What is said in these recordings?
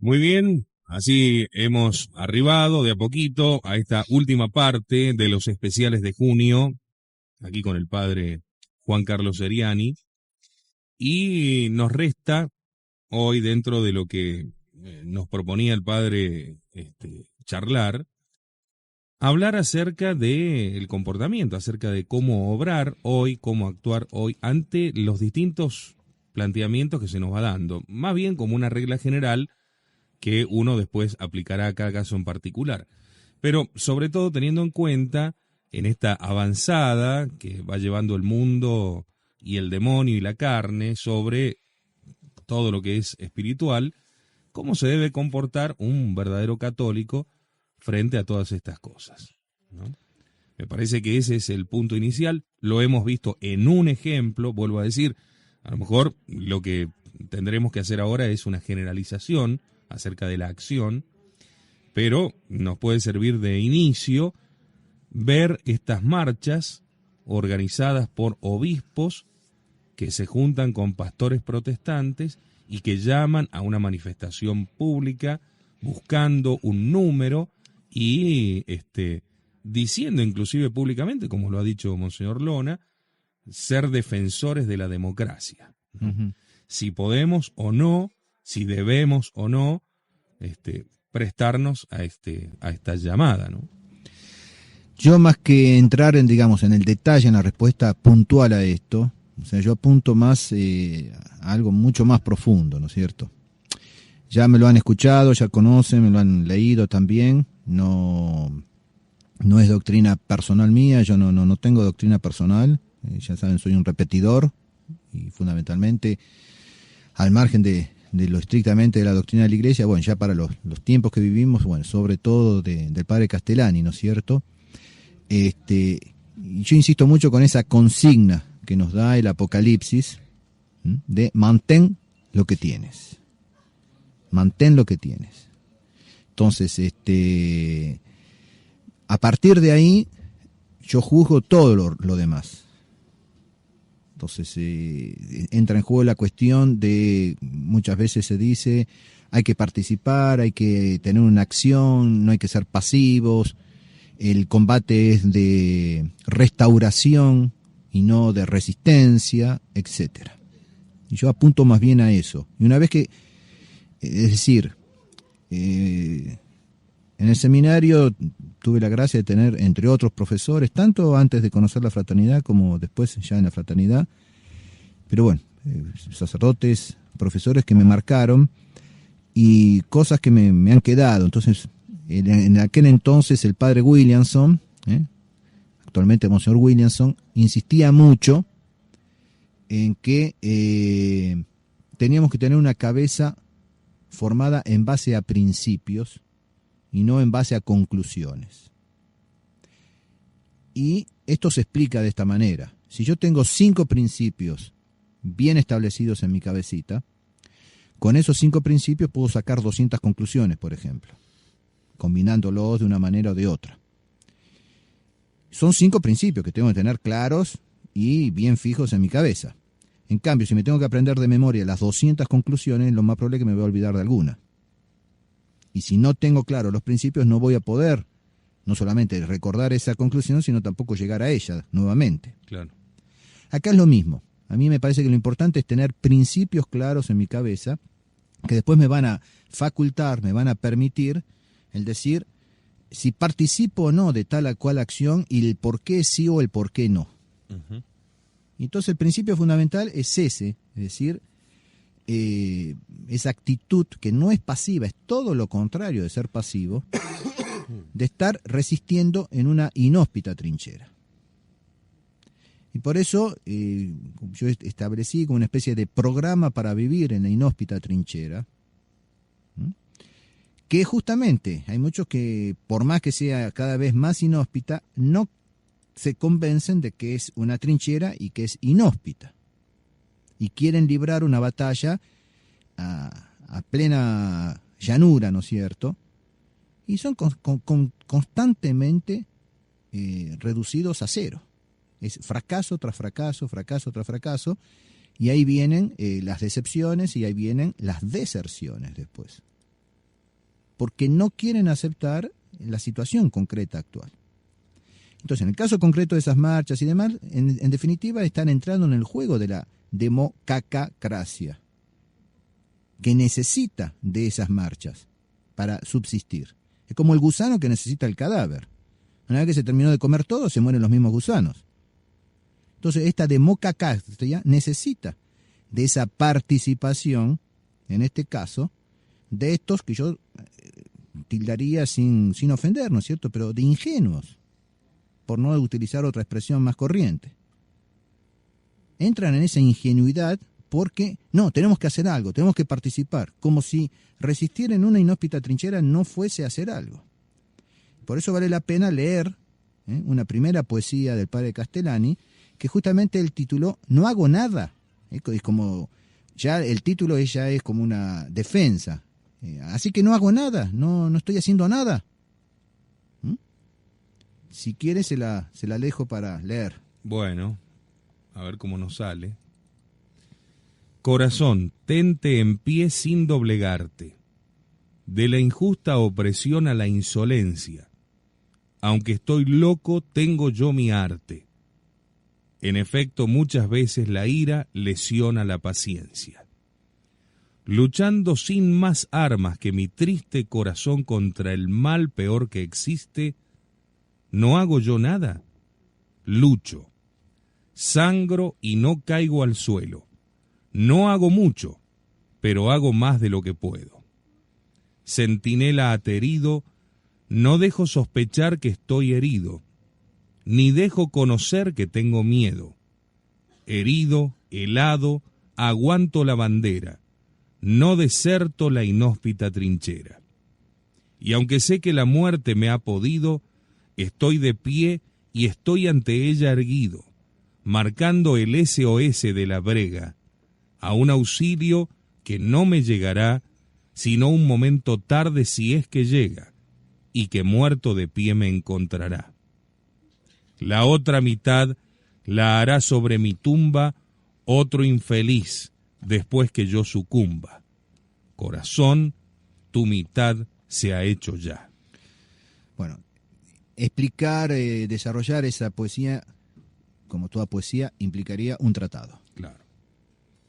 Muy bien, así hemos arribado de a poquito a esta última parte de los especiales de junio, aquí con el padre Juan Carlos Seriani, y nos resta hoy, dentro de lo que nos proponía el padre charlar, hablar acerca del comportamiento, acerca de cómo obrar hoy, cómo actuar hoy ante los distintos planteamientos que se nos va dando, más bien como una regla general que uno después aplicará a cada caso en particular. Pero sobre todo teniendo en cuenta en esta avanzada que va llevando el mundo y el demonio y la carne sobre todo lo que es espiritual, cómo se debe comportar un verdadero católico frente a todas estas cosas, ¿no? Me parece que ese es el punto inicial, lo hemos visto en un ejemplo, vuelvo a decir, a lo mejor lo que tendremos que hacer ahora es una generalización acerca de la acción, pero nos puede servir de inicio ver estas marchas organizadas por obispos que se juntan con pastores protestantes y que llaman a una manifestación pública buscando un número y diciendo inclusive públicamente, como lo ha dicho Monseñor Lona, ser defensores de la democracia, ¿no? Ujú. Si podemos o no, si debemos o no, prestarnos a esta llamada, ¿no? Yo más que entrar en, digamos, en el detalle, en la respuesta puntual a esto, o sea, yo apunto más a algo mucho más profundo, ¿no es cierto? Ya me lo han escuchado, ya conocen, me lo han leído también, no es doctrina personal mía, yo no tengo doctrina personal, ya saben, soy un repetidor y fundamentalmente al margen de lo estrictamente de la doctrina de la Iglesia, bueno, ya para los tiempos que vivimos, bueno, sobre todo del padre Castellani, ¿no es cierto? Yo insisto mucho con esa consigna que nos da el Apocalipsis, de mantén lo que tienes. Mantén lo que tienes. Entonces, a partir de ahí, yo juzgo todo lo demás. Entonces, entra en juego la cuestión de, muchas veces se dice, hay que participar, hay que tener una acción, no hay que ser pasivos. El combate es de restauración y no de resistencia, etcétera. Y yo apunto más bien a eso. Y una vez que, es decir, en el seminario tuve la gracia de tener, entre otros profesores, tanto antes de conocer la fraternidad como después ya en la fraternidad, pero bueno, sacerdotes, profesores que me marcaron y cosas que me han quedado. Entonces, en aquel entonces el padre Williamson, actualmente Monseñor Williamson, insistía mucho en que teníamos que tener una cabeza formada en base a principios y no en base a conclusiones. Y esto se explica de esta manera. Si yo tengo 5 principios bien establecidos en mi cabecita, con esos 5 principios puedo sacar 200 conclusiones, por ejemplo, combinándolos de una manera o de otra. Son 5 principios que tengo que tener claros y bien fijos en mi cabeza. En cambio, si me tengo que aprender de memoria las 200 conclusiones, lo más probable es que me voy a olvidar de alguna. Y si no tengo claros los principios, no voy a poder no solamente recordar esa conclusión, sino tampoco llegar a ella nuevamente. Claro. Acá es lo mismo. A mí me parece que lo importante es tener principios claros en mi cabeza, que después me van a facultar, me van a permitir el decir si participo o no de tal o cual acción y el por qué sí o el por qué no. Uh-huh. Entonces el principio fundamental es ese, es decir, esa actitud que no es pasiva, es todo lo contrario de ser pasivo, de estar resistiendo en una inhóspita trinchera. Y por eso yo establecí como una especie de programa para vivir en la inhóspita trinchera, que justamente hay muchos que, por más que sea cada vez más inhóspita, no se convencen de que es una trinchera y que es inhóspita. Y quieren librar una batalla a plena llanura, ¿no es cierto? Y son constantemente reducidos a cero. Es fracaso tras fracaso, fracaso tras fracaso, y ahí vienen las decepciones y ahí vienen las deserciones después. porque no quieren aceptar la situación concreta actual. Entonces, en el caso concreto de esas marchas y demás, en definitiva están entrando en el juego de la democacacracia, que necesita de esas marchas para subsistir. Es como el gusano que necesita el cadáver. Una vez que se terminó de comer todo, se mueren los mismos gusanos. Entonces, esta democacracia necesita de esa participación, en este caso, de estos que yo tildaría sin ofender, ¿no es cierto?, pero de ingenuos, por no utilizar otra expresión más corriente. Entran en esa ingenuidad porque, no, tenemos que hacer algo, tenemos que participar, como si resistir en una inhóspita trinchera no fuese hacer algo. Por eso vale la pena leer una primera poesía del padre Castellani, que justamente el título No hago nada. Es como, ya el título ya es como una defensa. Así que no hago nada, no estoy haciendo nada. Si quiere se la dejo para leer. Bueno, a ver cómo nos sale. Corazón, tente en pie sin doblegarte, de la injusta opresión a la insolencia. Aunque estoy loco, tengo yo mi arte. En efecto, muchas veces la ira lesiona la paciencia. Luchando sin más armas que mi triste corazón contra el mal peor que existe, ¿no hago yo nada? Lucho. Sangro y no caigo al suelo. No hago mucho, pero hago más de lo que puedo. Centinela aterido, no dejo sospechar que estoy herido, ni dejo conocer que tengo miedo. Herido, helado, aguanto la bandera, no deserto la inhóspita trinchera. Y aunque sé que la muerte me ha podido, estoy de pie y estoy ante ella erguido, marcando el SOS de la brega, a un auxilio que no me llegará, sino un momento tarde si es que llega, y que muerto de pie me encontrará. La otra mitad la hará sobre mi tumba otro infeliz, después que yo sucumba. Corazón, tu mitad se ha hecho ya. Bueno, explicar, desarrollar esa poesía, como toda poesía, implicaría un tratado. Claro.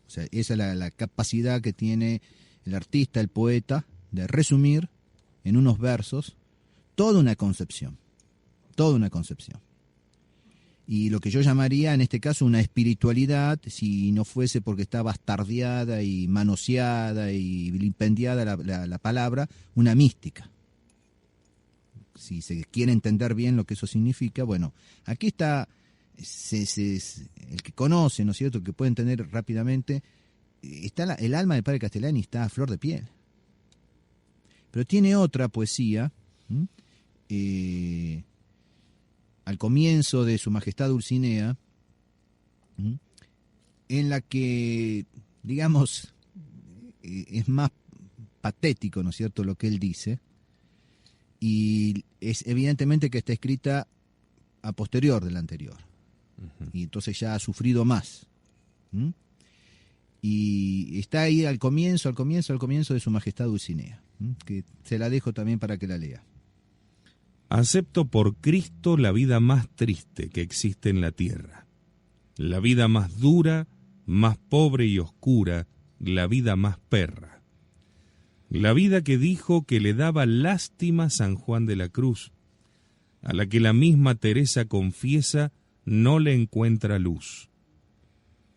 O sea, esa es la capacidad que tiene el artista, el poeta, de resumir en unos versos toda una concepción. Toda una concepción. Y lo que yo llamaría en este caso una espiritualidad, si no fuese porque está bastardeada y manoseada y vilipendiada la palabra, una mística. Si se quiere entender bien lo que eso significa, bueno, aquí está el que conoce, ¿no es cierto?, que puede entender rápidamente, está el alma del padre Castellani está a flor de piel. Pero tiene otra poesía, al comienzo de Su Majestad Dulcinea, en la que, digamos, es más patético, ¿no es cierto?, lo que él dice, y es evidentemente que está escrita a posterior de la anterior, y entonces ya ha sufrido más. Y está ahí al comienzo de Su Majestad Dulcinea, que se la dejo también para que la lea. Acepto por Cristo la vida más triste que existe en la tierra, la vida más dura, más pobre y oscura, la vida más perra, la vida que dijo que le daba lástima San Juan de la Cruz, a la que la misma Teresa confiesa no le encuentra luz.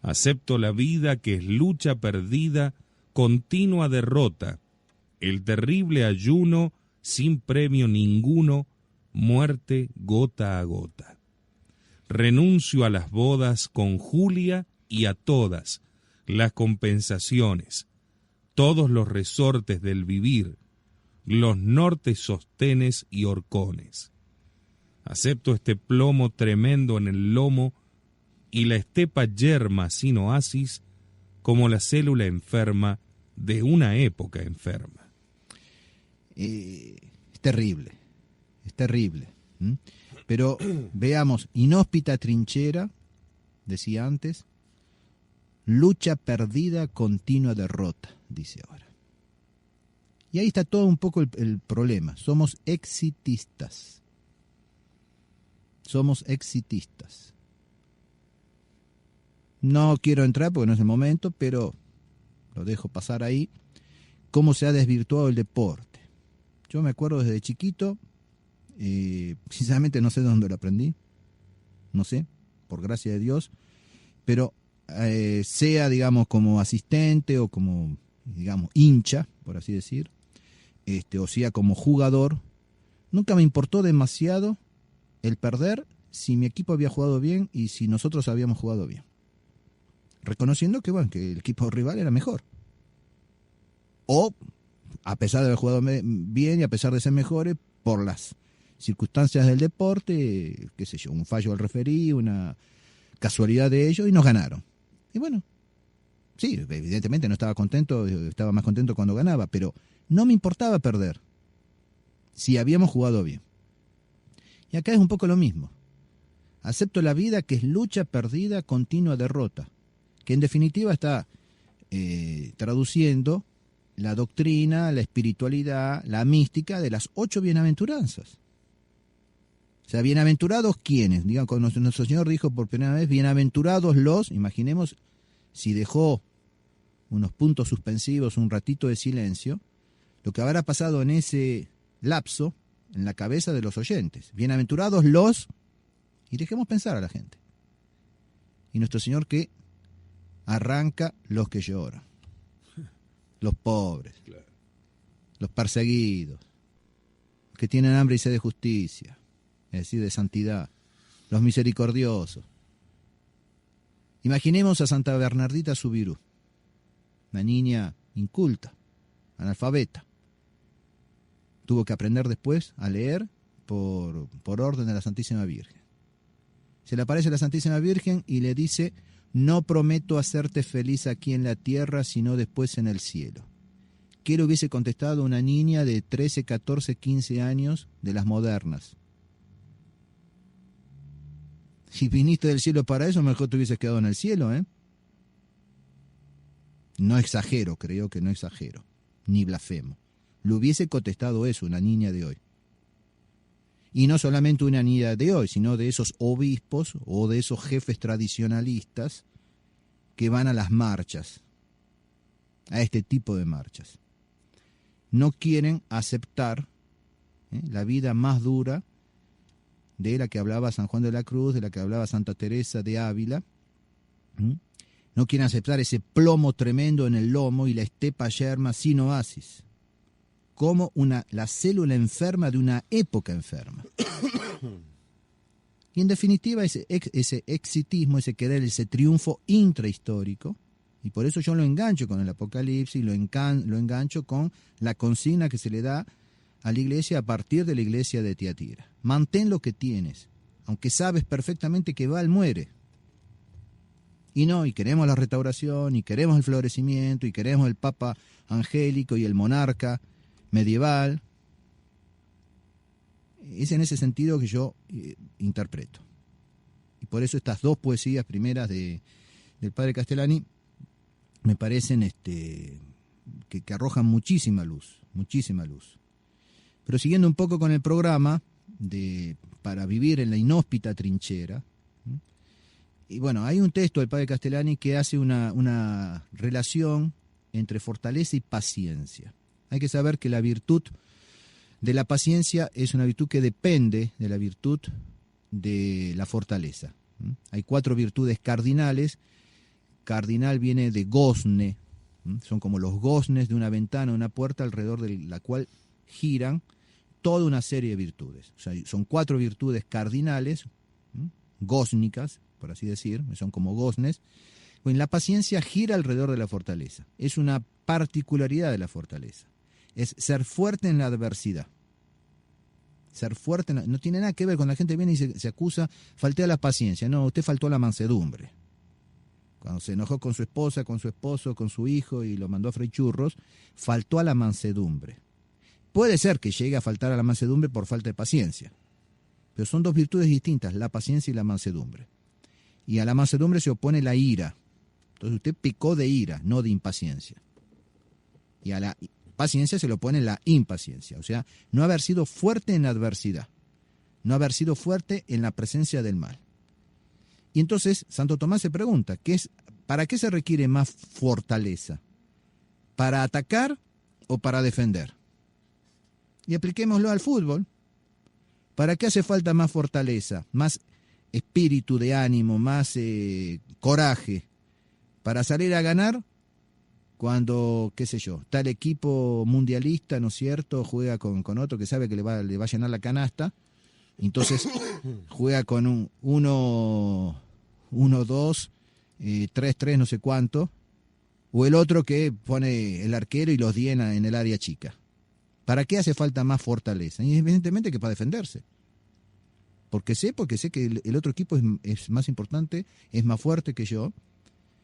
Acepto la vida que es lucha perdida, continua derrota, el terrible ayuno sin premio ninguno, muerte gota a gota. Renuncio a las bodas con Julia y a todas las compensaciones, todos los resortes del vivir, los nortes sostenes y horcones. Acepto este plomo tremendo en el lomo y la estepa yerma sin oasis como la célula enferma de una época enferma. Es terrible. Es terrible. Pero veamos, inhóspita trinchera, decía antes, lucha perdida, continua derrota, dice ahora. Y ahí está todo un poco el problema. Somos exitistas. Somos exitistas. No quiero entrar porque no es el momento, pero lo dejo pasar ahí. Cómo se ha desvirtuado el deporte. Yo me acuerdo desde chiquito, sinceramente no sé de dónde lo aprendí, no sé, por gracia de Dios, pero sea, digamos, como asistente o como, digamos, hincha, por así decir, o sea, como jugador, nunca me importó demasiado el perder si mi equipo había jugado bien y si nosotros habíamos jugado bien. Reconociendo que, bueno, que el equipo rival era mejor. O, a pesar de haber jugado bien y a pesar de ser mejores, por las circunstancias del deporte, qué sé yo, un fallo del referí, una casualidad de ellos, y nos ganaron. Y bueno, sí, evidentemente no estaba contento, estaba más contento cuando ganaba, pero no me importaba perder si habíamos jugado bien. Y acá es un poco lo mismo. Acepto la vida que es lucha perdida, continua derrota, que en definitiva está traduciendo la doctrina, la espiritualidad, la mística de las 8 bienaventuranzas. O sea, bienaventurados quienes, digan, cuando nuestro Señor dijo por primera vez, bienaventurados los, imaginemos si dejó unos puntos suspensivos, un ratito de silencio, lo que habrá pasado en ese lapso en la cabeza de los oyentes. Bienaventurados los, y dejemos pensar a la gente. Y nuestro Señor que arranca los que lloran, los pobres, los perseguidos, los que tienen hambre y sed de justicia, es decir, de santidad, los misericordiosos. Imaginemos a Santa Bernardita Subirú, una niña inculta, analfabeta. Tuvo que aprender después a leer por orden de la Santísima Virgen. Se le aparece la Santísima Virgen y le dice: no prometo hacerte feliz aquí en la tierra, sino después en el cielo. ¿Qué le hubiese contestado una niña de 13, 14, 15 años de las modernas? Si viniste del cielo para eso, mejor te hubieses quedado en el cielo, ¿eh? No exagero, creo que no exagero, ni blasfemo. Le hubiese contestado eso una niña de hoy. Y no solamente una niña de hoy, sino de esos obispos o de esos jefes tradicionalistas que van a las marchas, a este tipo de marchas. No quieren aceptar la vida más dura de la que hablaba San Juan de la Cruz, de la que hablaba Santa Teresa de Ávila. No quieren aceptar ese plomo tremendo en el lomo y la estepa yerma sin oasis, como la célula enferma de una época enferma. Y en definitiva ese exitismo, ese querer, ese triunfo intrahistórico, y por eso yo lo engancho con el Apocalipsis, lo engancho con la consigna que se le da a la iglesia a partir de la iglesia de Tiatira. Mantén lo que tienes, aunque sabes perfectamente que Baal muere. Y queremos la restauración, y queremos el florecimiento, y queremos el Papa angélico y el monarca medieval. Es en ese sentido que yo interpreto. Y por eso estas dos poesías primeras del padre Castellani me parecen que arrojan muchísima luz. Pero siguiendo un poco con el programa para vivir en la inhóspita trinchera, y bueno, hay un texto del padre Castellani que hace una relación entre fortaleza y paciencia. Hay que saber que la virtud de la paciencia es una virtud que depende de la virtud de la fortaleza. Hay 4 virtudes cardinales. Cardinal viene de gozne, son como los goznes de una ventana, una puerta alrededor de la cual giran toda una serie de virtudes. O sea, son 4 virtudes cardinales, gósnicas, por así decir, son como goznes. Bueno, la paciencia gira alrededor de la fortaleza. Es una particularidad de la fortaleza. Es ser fuerte en la adversidad. Ser fuerte no tiene nada que ver con la gente viene y se acusa, falté a la paciencia. No, usted faltó a la mansedumbre. Cuando se enojó con su esposa, con su esposo, con su hijo y lo mandó a freír churros, faltó a la mansedumbre. Puede ser que llegue a faltar a la mansedumbre por falta de paciencia, pero son 2 virtudes distintas, la paciencia y la mansedumbre. Y a la mansedumbre se opone la ira. Entonces usted pecó de ira, no de impaciencia. Y a la paciencia se lo pone la impaciencia, o sea, no haber sido fuerte en la adversidad, no haber sido fuerte en la presencia del mal. Y entonces Santo Tomás se pregunta, ¿para qué se requiere más fortaleza? ¿Para atacar o para defender? Y apliquémoslo al fútbol. ¿Para qué hace falta más fortaleza, más espíritu de ánimo, más coraje? ¿Para salir a ganar? Cuando, qué sé yo, tal equipo mundialista, ¿no es cierto?, juega con otro que sabe que le va a llenar la canasta, entonces juega con un 1-2, 3-3, no sé cuánto, o el otro que pone el arquero y los diena en el área chica. ¿Para qué hace falta más fortaleza? Y evidentemente que para defenderse. Porque sé que el otro equipo es más importante, es más fuerte que yo,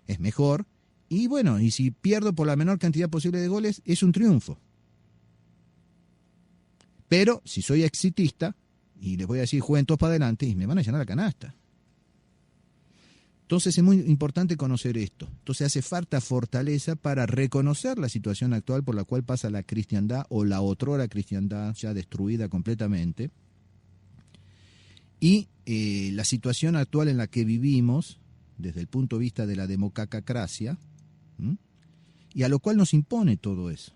es mejor. Y bueno, y si pierdo por la menor cantidad posible de goles, es un triunfo. Pero si soy exitista, y les voy a decir, jueguen todos para adelante, y me van a llenar la canasta. Entonces es muy importante conocer esto. Entonces hace falta fortaleza para reconocer la situación actual por la cual pasa la cristiandad, o la otrora cristiandad ya destruida completamente. Y la situación actual en la que vivimos, desde el punto de vista de la democacracia, y a lo cual nos impone todo eso.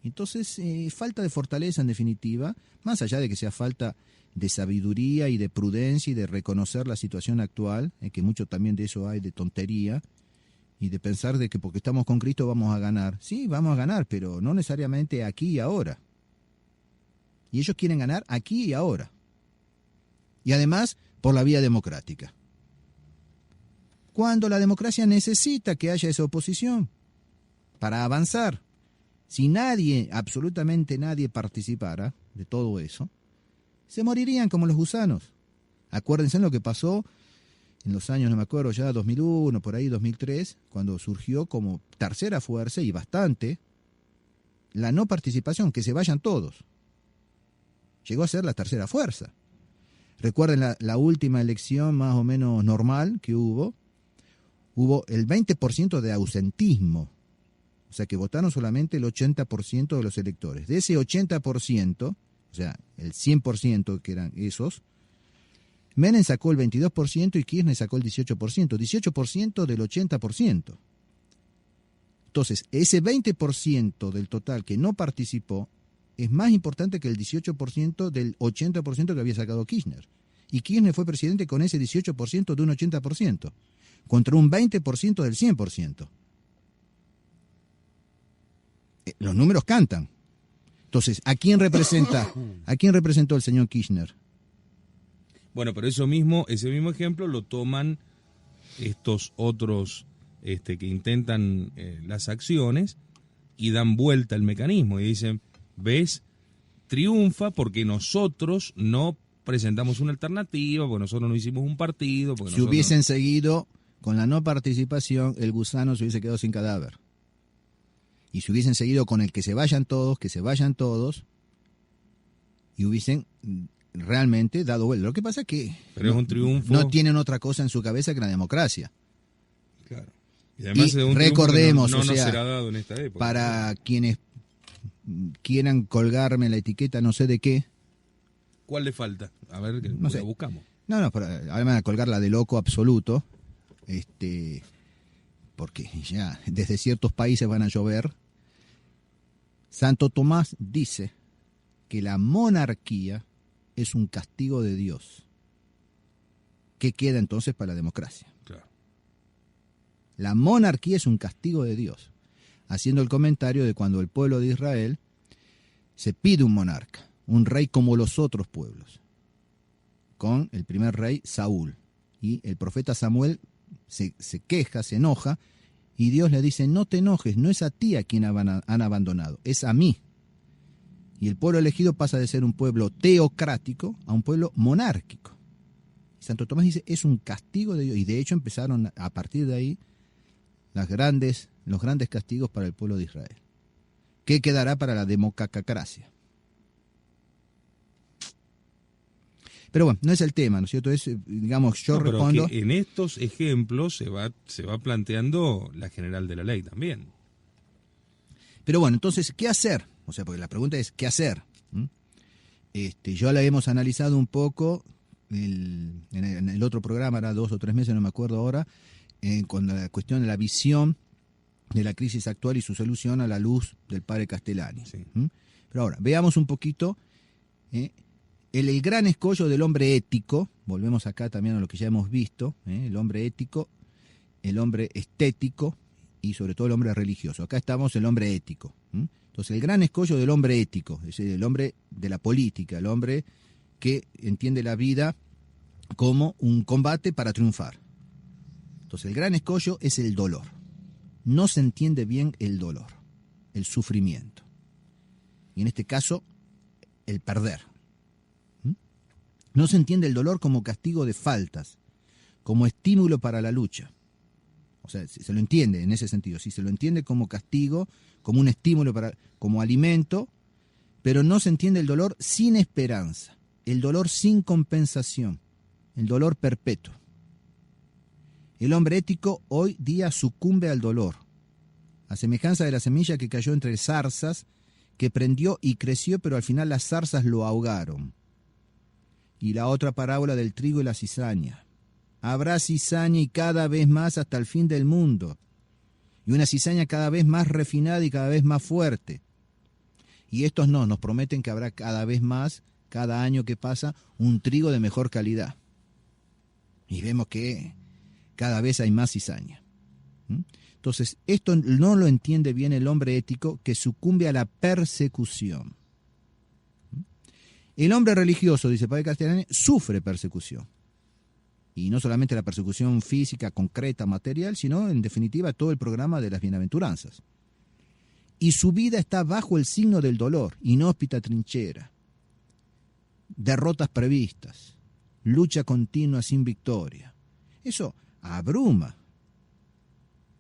Entonces, falta de fortaleza en definitiva, más allá de que sea falta de sabiduría y de prudencia y de reconocer la situación actual, que mucho también de eso hay, de tontería, y de pensar de que porque estamos con Cristo vamos a ganar. Sí, vamos a ganar, pero no necesariamente aquí y ahora. Y ellos quieren ganar aquí y ahora. Y además, por la vía democrática. Cuando la democracia necesita que haya esa oposición para avanzar. Si nadie, absolutamente nadie participara de todo eso, se morirían como los gusanos. Acuérdense en lo que pasó en los años, no me acuerdo ya, 2001, por ahí 2003, cuando surgió como tercera fuerza, y bastante, la no participación, que se vayan todos. Llegó a ser la tercera fuerza. Recuerden la última elección más o menos normal que hubo el 20% de ausentismo. O sea que votaron solamente el 80% de los electores. De ese 80%, o sea, el 100% que eran esos, Menem sacó el 22% y Kirchner sacó el 18%. 18% del 80%. Entonces, ese 20% del total que no participó es más importante que el 18% del 80% que había sacado Kirchner. Y Kirchner fue presidente con ese 18% de un 80%, contra un 20% del 100%. Los números cantan. Entonces, ¿a quién representó el señor Kirchner? Bueno, pero ese mismo ejemplo lo toman estos otros que intentan las acciones y dan vuelta al mecanismo y dicen, ¿ves? Triunfa porque nosotros no presentamos una alternativa, porque nosotros no hicimos un partido. Porque si hubiesen seguido con la no participación, el gusano se hubiese quedado sin cadáver. Y si hubiesen seguido con el que se vayan todos, y hubiesen realmente dado vuelta. Lo que pasa es que pero es un triunfo. No tienen otra cosa en su cabeza que la democracia. Claro. Y además y recordemos, no será dado en esta época. Para quienes quieran colgarme la etiqueta no sé de qué. ¿Cuál le falta? A ver, que no sé. La buscamos. No, pero ahora me van a colgar la de loco absoluto. Porque ya desde ciertos países van a llover. Santo Tomás dice que la monarquía es un castigo de Dios. ¿Qué queda entonces para la democracia? Claro. La monarquía es un castigo de Dios, haciendo el comentario de cuando el pueblo de Israel se pide un monarca, un rey como los otros pueblos, con el primer rey Saúl. Y el profeta Samuel se queja, se enoja, y Dios le dice, no te enojes, no es a ti a quien han abandonado, es a mí. Y el pueblo elegido pasa de ser un pueblo teocrático a un pueblo monárquico. Santo Tomás dice, es un castigo de Dios. Y de hecho empezaron a partir de ahí los grandes castigos para el pueblo de Israel. ¿Qué quedará para la democacracia? Pero bueno, no es el tema, ¿no es cierto? Es, digamos, yo respondo. Que en estos ejemplos se va planteando la general de la ley también. Pero bueno, entonces, ¿qué hacer? O sea, porque la pregunta es, ¿qué hacer? Ya la hemos analizado un poco en el otro programa, era 2 o 3 meses, no me acuerdo ahora, con la cuestión de la visión de la crisis actual y su solución a la luz del padre Castellani. Sí. Pero ahora, veamos un poquito el gran escollo del hombre ético. Volvemos acá también a lo que ya hemos visto, el hombre ético, el hombre estético y sobre todo el hombre religioso. Acá estamos el hombre ético. Entonces, el gran escollo del hombre ético, es decir, el hombre de la política, el hombre que entiende la vida como un combate para triunfar. Entonces, el gran escollo es el dolor. No se entiende bien el dolor, el sufrimiento. Y en este caso, el perder. No se entiende el dolor como castigo de faltas, como estímulo para la lucha. O sea, se lo entiende en ese sentido, sí, se lo entiende como castigo, como un estímulo, como alimento, pero no se entiende el dolor sin esperanza, el dolor sin compensación, el dolor perpetuo. El hombre ético hoy día sucumbe al dolor, a semejanza de la semilla que cayó entre zarzas, que prendió y creció, pero al final las zarzas lo ahogaron. Y la otra parábola del trigo y la cizaña. Habrá cizaña y cada vez más hasta el fin del mundo, y una cizaña cada vez más refinada y cada vez más fuerte. Y estos no, nos prometen que habrá cada vez más, cada año que pasa, un trigo de mejor calidad. Y vemos que cada vez hay más cizaña. Entonces, esto no lo entiende bien el hombre ético, que sucumbe a la persecución. El hombre religioso, dice Padre Castellani, sufre persecución. Y no solamente la persecución física, concreta, material, sino en definitiva todo el programa de las bienaventuranzas. Y su vida está bajo el signo del dolor, inhóspita trinchera, derrotas previstas, lucha continua sin victoria. Eso abruma.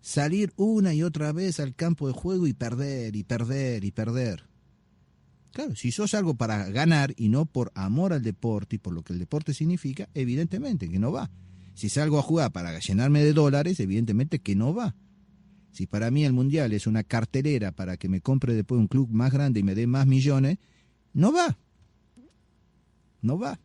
Salir una y otra vez al campo de juego y perder, y perder, y perder. Claro, si sos algo para ganar y no por amor al deporte y por lo que el deporte significa, evidentemente que no va. Si salgo a jugar para llenarme de dólares, evidentemente que no va. Si para mí el mundial es una cartelera para que me compre después un club más grande y me dé más millones, no va. No va.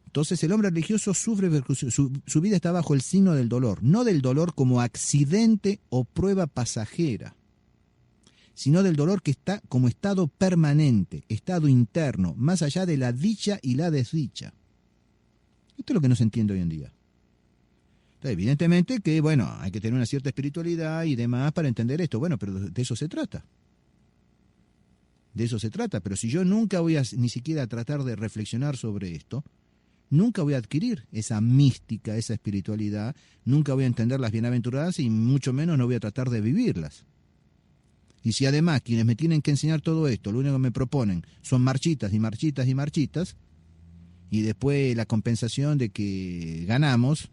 Entonces el hombre religioso sufre, su vida está bajo el signo del dolor, no del dolor como accidente o prueba pasajera, sino del dolor que está como estado permanente, estado interno, más allá de la dicha y la desdicha. Esto es lo que no se entiende hoy en día. Entonces, evidentemente que, bueno, hay que tener una cierta espiritualidad y demás para entender esto. Bueno, pero de eso se trata. De eso se trata. Pero si yo nunca voy a ni siquiera tratar de reflexionar sobre esto, nunca voy a adquirir esa mística, esa espiritualidad, nunca voy a entender las bienaventuradas y mucho menos no voy a tratar de vivirlas. Y si además quienes me tienen que enseñar todo esto, lo único que me proponen son marchitas y marchitas y marchitas, y después la compensación de que ganamos,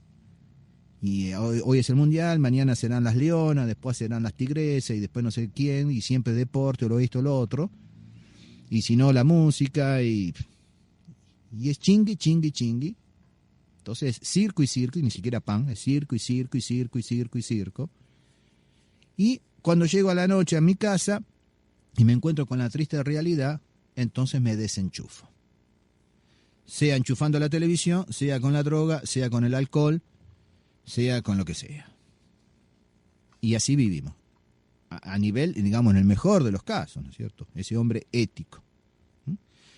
y hoy es el mundial, mañana serán las leonas, después serán las tigresas, y después no sé quién, y siempre deporte, o lo esto, o lo otro, y si no la música, y es chingui, chingui, chingui. Entonces circo y circo, y ni siquiera pan, es circo y circo y circo y circo y circo. Y cuando llego a la noche a mi casa y me encuentro con la triste realidad, entonces me desenchufo. Sea enchufando la televisión, sea con la droga, sea con el alcohol, sea con lo que sea. Y así vivimos. A nivel, digamos, en el mejor de los casos, ¿no es cierto? Ese hombre ético.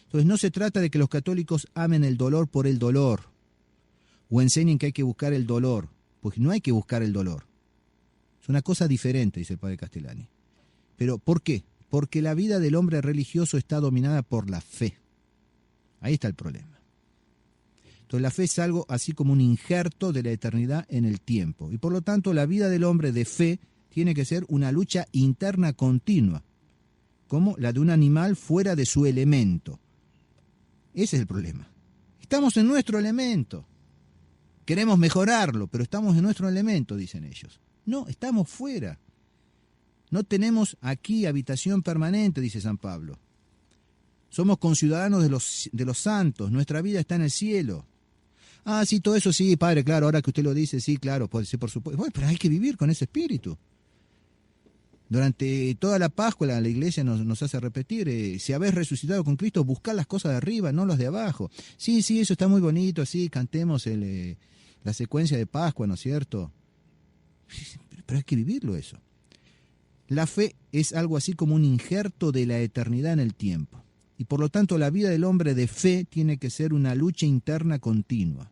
Entonces no se trata de que los católicos amen el dolor por el dolor o enseñen que hay que buscar el dolor, porque no hay que buscar el dolor. Es una cosa diferente, dice el padre Castellani. ¿Pero por qué? Porque la vida del hombre religioso está dominada por la fe. Ahí está el problema. Entonces la fe es algo así como un injerto de la eternidad en el tiempo. Y por lo tanto la vida del hombre de fe tiene que ser una lucha interna continua, como la de un animal fuera de su elemento. Ese es el problema. Estamos en nuestro elemento. Queremos mejorarlo, pero estamos en nuestro elemento, dicen ellos. No, estamos fuera. No tenemos aquí habitación permanente, dice San Pablo. Somos conciudadanos de los santos, nuestra vida está en el cielo. Ah, sí, todo eso sí, padre, claro, ahora que usted lo dice, sí, claro, puede ser por supuesto. Bueno, pero hay que vivir con ese espíritu. Durante toda la Pascua la iglesia nos hace repetir, si habéis resucitado con Cristo, buscad las cosas de arriba, no las de abajo. Sí, eso está muy bonito, sí, cantemos la secuencia de Pascua, ¿no es cierto? Pero hay que vivirlo eso. La fe es algo así como un injerto de la eternidad en el tiempo. Y por lo tanto la vida del hombre de fe tiene que ser una lucha interna continua.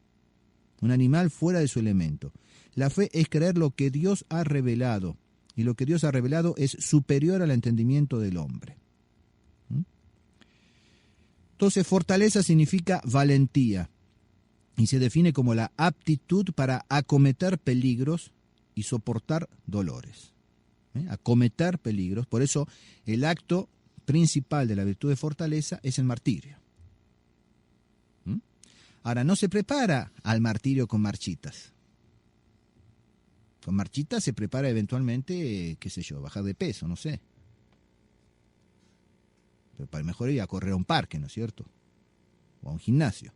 Un animal fuera de su elemento. La fe es creer lo que Dios ha revelado. Y lo que Dios ha revelado es superior al entendimiento del hombre. Entonces, fortaleza significa valentía. Y se define como la aptitud para acometer peligros y soportar dolores. Acometer peligros. Por eso el acto principal de la virtud de fortaleza es el martirio. Ahora, no se prepara al martirio con marchitas. Con marchitas se prepara eventualmente, qué sé yo, bajar de peso, no sé. Pero para mejor ir a correr a un parque, ¿no es cierto? O a un gimnasio.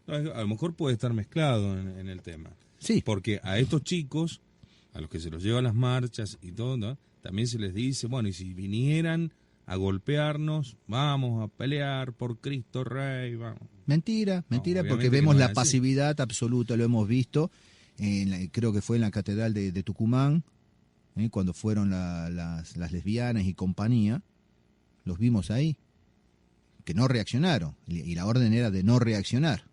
A lo mejor puede estar mezclado en el tema. Sí. Porque a estos chicos, a los que se los lleva a las marchas y todo, ¿no?, también se les dice, bueno, y si vinieran a golpearnos, vamos a pelear por Cristo Rey, vamos. Mentira, porque vemos la pasividad absoluta, lo hemos visto, creo que fue en la catedral de Tucumán, cuando fueron las lesbianas y compañía, los vimos ahí, que no reaccionaron, y la orden era de no reaccionar.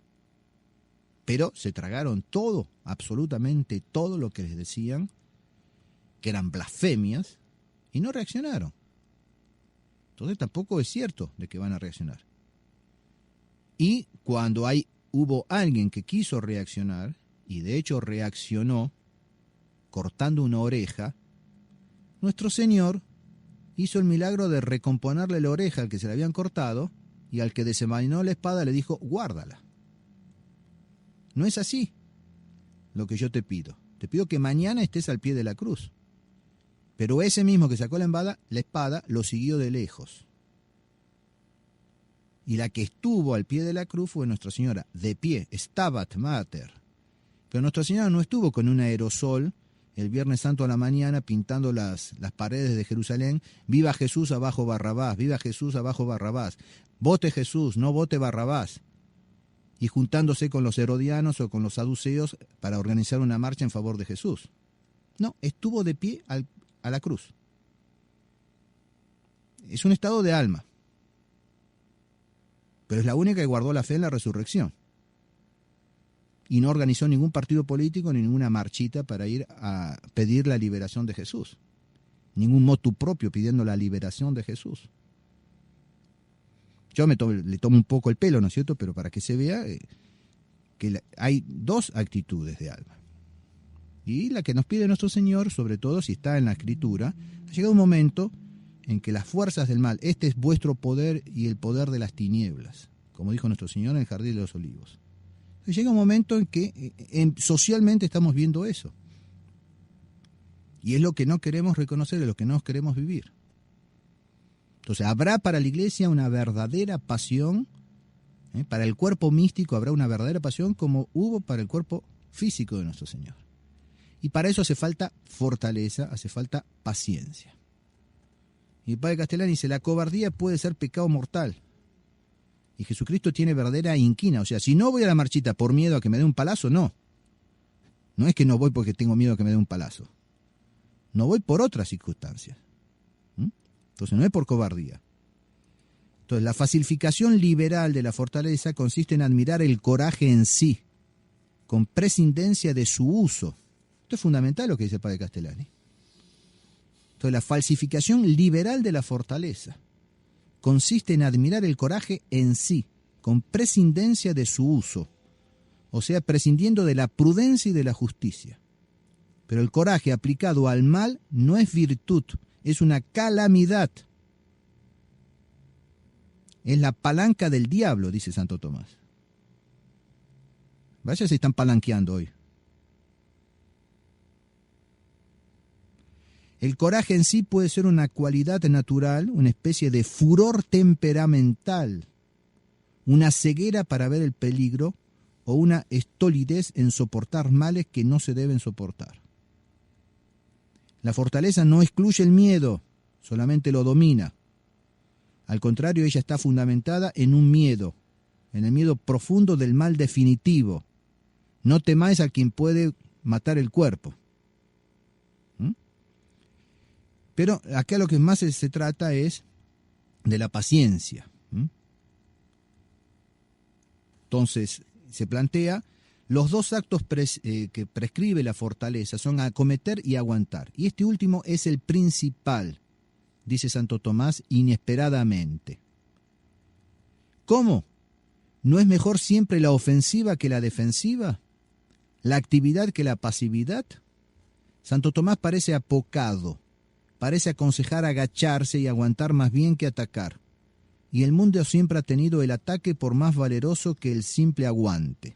Pero se tragaron todo, absolutamente todo lo que les decían, que eran blasfemias, y no reaccionaron. Entonces tampoco es cierto de que van a reaccionar. Y cuando hubo alguien que quiso reaccionar, y de hecho reaccionó, cortando una oreja, nuestro Señor hizo el milagro de recomponerle la oreja al que se le habían cortado, y al que desenvainó la espada le dijo, guárdala. No es así lo que yo te pido. Te pido que mañana estés al pie de la cruz. Pero ese mismo que sacó la espada lo siguió de lejos. Y la que estuvo al pie de la cruz fue Nuestra Señora, de pie, Stabat Mater. Pero Nuestra Señora no estuvo con un aerosol el Viernes Santo a la mañana pintando las paredes de Jerusalén, viva Jesús, abajo Barrabás, viva Jesús, abajo Barrabás, vote Jesús, no vote Barrabás. Y juntándose con los herodianos o con los saduceos para organizar una marcha en favor de Jesús. No, estuvo de pie a la cruz. Es un estado de alma. Pero es la única que guardó la fe en la resurrección. Y no organizó ningún partido político ni ninguna marchita para ir a pedir la liberación de Jesús. Ningún motu propio pidiendo la liberación de Jesús. Yo le tomo un poco el pelo, ¿no es cierto? Pero para que se vea que hay dos actitudes de alma. Y la que nos pide nuestro Señor, sobre todo si está en la Escritura, ha llegado un momento en que las fuerzas del mal, este es vuestro poder y el poder de las tinieblas, como dijo nuestro Señor en el Jardín de los Olivos. Llega un momento en que socialmente estamos viendo eso. Y es lo que no queremos reconocer, es lo que no queremos vivir. Entonces habrá para la iglesia una verdadera pasión, para el cuerpo místico habrá una verdadera pasión como hubo para el cuerpo físico de nuestro Señor. Y para eso hace falta fortaleza, hace falta paciencia. Y el padre Castellani dice, la cobardía puede ser pecado mortal. Y Jesucristo tiene verdadera inquina. O sea, si no voy a la marchita por miedo a que me dé un palazo, no. No es que no voy porque tengo miedo a que me dé un palazo. No voy por otras circunstancias. Entonces no es por cobardía. Entonces la facilificación liberal de la fortaleza consiste en admirar el coraje en sí, con prescindencia de su uso. Esto es fundamental lo que dice el padre Castellani. Entonces la falsificación liberal de la fortaleza consiste en admirar el coraje en sí, con prescindencia de su uso, o sea, prescindiendo de la prudencia y de la justicia. Pero el coraje aplicado al mal no es virtud, es una calamidad. Es la palanca del diablo, dice Santo Tomás. Vaya, se están palanqueando hoy. El coraje en sí puede ser una cualidad natural, una especie de furor temperamental, una ceguera para ver el peligro o una estolidez en soportar males que no se deben soportar. La fortaleza no excluye el miedo, solamente lo domina. Al contrario, ella está fundamentada en un miedo, en el miedo profundo del mal definitivo. No temáis a quien puede matar el cuerpo. ¿Mm? Pero acá lo que más se trata es de la paciencia. ¿Mm? Entonces, se plantea, los dos actos que prescribe la fortaleza son acometer y aguantar. Y este último es el principal, dice Santo Tomás, inesperadamente. ¿Cómo? ¿No es mejor siempre la ofensiva que la defensiva? ¿La actividad que la pasividad? Santo Tomás parece apocado, parece aconsejar agacharse y aguantar más bien que atacar. Y el mundo siempre ha tenido el ataque por más valeroso que el simple aguante.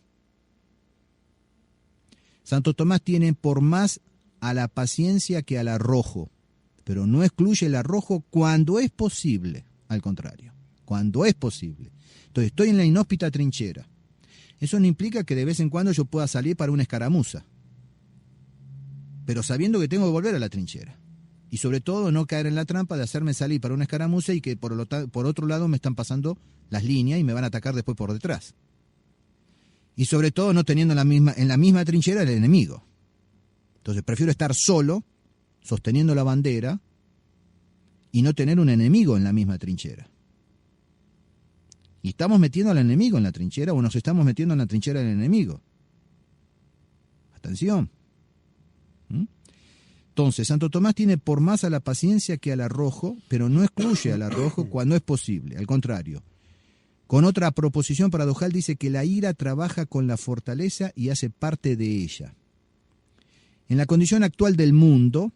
Santo Tomás tiene por más a la paciencia que al arrojo, pero no excluye el arrojo cuando es posible, al contrario, cuando es posible. Entonces estoy en la inhóspita trinchera. Eso no implica que de vez en cuando yo pueda salir para una escaramuza, pero sabiendo que tengo que volver a la trinchera. Y sobre todo no caer en la trampa de hacerme salir para una escaramuza y que por otro lado me están pasando las líneas y me van a atacar después por detrás. Y sobre todo no teniendo en la misma trinchera el enemigo. Entonces prefiero estar solo, sosteniendo la bandera, y no tener un enemigo en la misma trinchera. Y estamos metiendo al enemigo en la trinchera o nos estamos metiendo en la trinchera del enemigo. Atención. Entonces, Santo Tomás tiene por más a la paciencia que al arrojo, pero no excluye al arrojo cuando es posible. Al contrario, con otra proposición paradojal dice que la ira trabaja con la fortaleza y hace parte de ella. En la condición actual del mundo,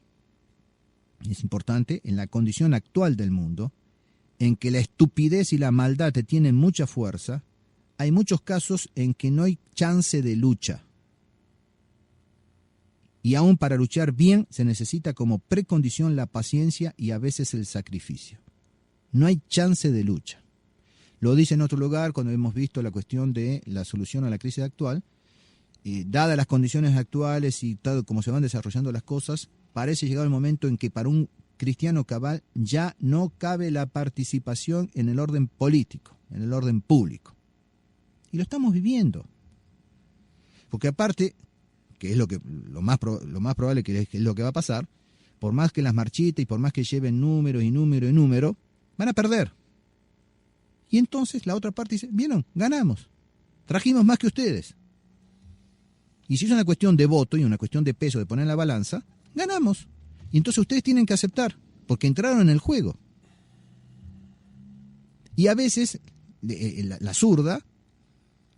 es importante, en la condición actual del mundo, en que la estupidez y la maldad te tienen mucha fuerza, hay muchos casos en que no hay chance de lucha. Y aún para luchar bien se necesita como precondición la paciencia y a veces el sacrificio. No hay chance de lucha. Lo dice en otro lugar cuando hemos visto la cuestión de la solución a la crisis actual. Dadas las condiciones actuales y tal como se van desarrollando las cosas, parece llegar el momento en que para un cristiano cabal ya no cabe la participación en el orden político, en el orden público. Y lo estamos viviendo. Porque aparte, que es lo más probable que es lo que va a pasar, por más que las marchitas y por más que lleven números y números y números, van a perder. Y entonces la otra parte dice, ¿vieron? Ganamos. Trajimos más que ustedes. Y si es una cuestión de voto y una cuestión de peso de poner en la balanza, ganamos. Y entonces ustedes tienen que aceptar, porque entraron en el juego. Y a veces la zurda,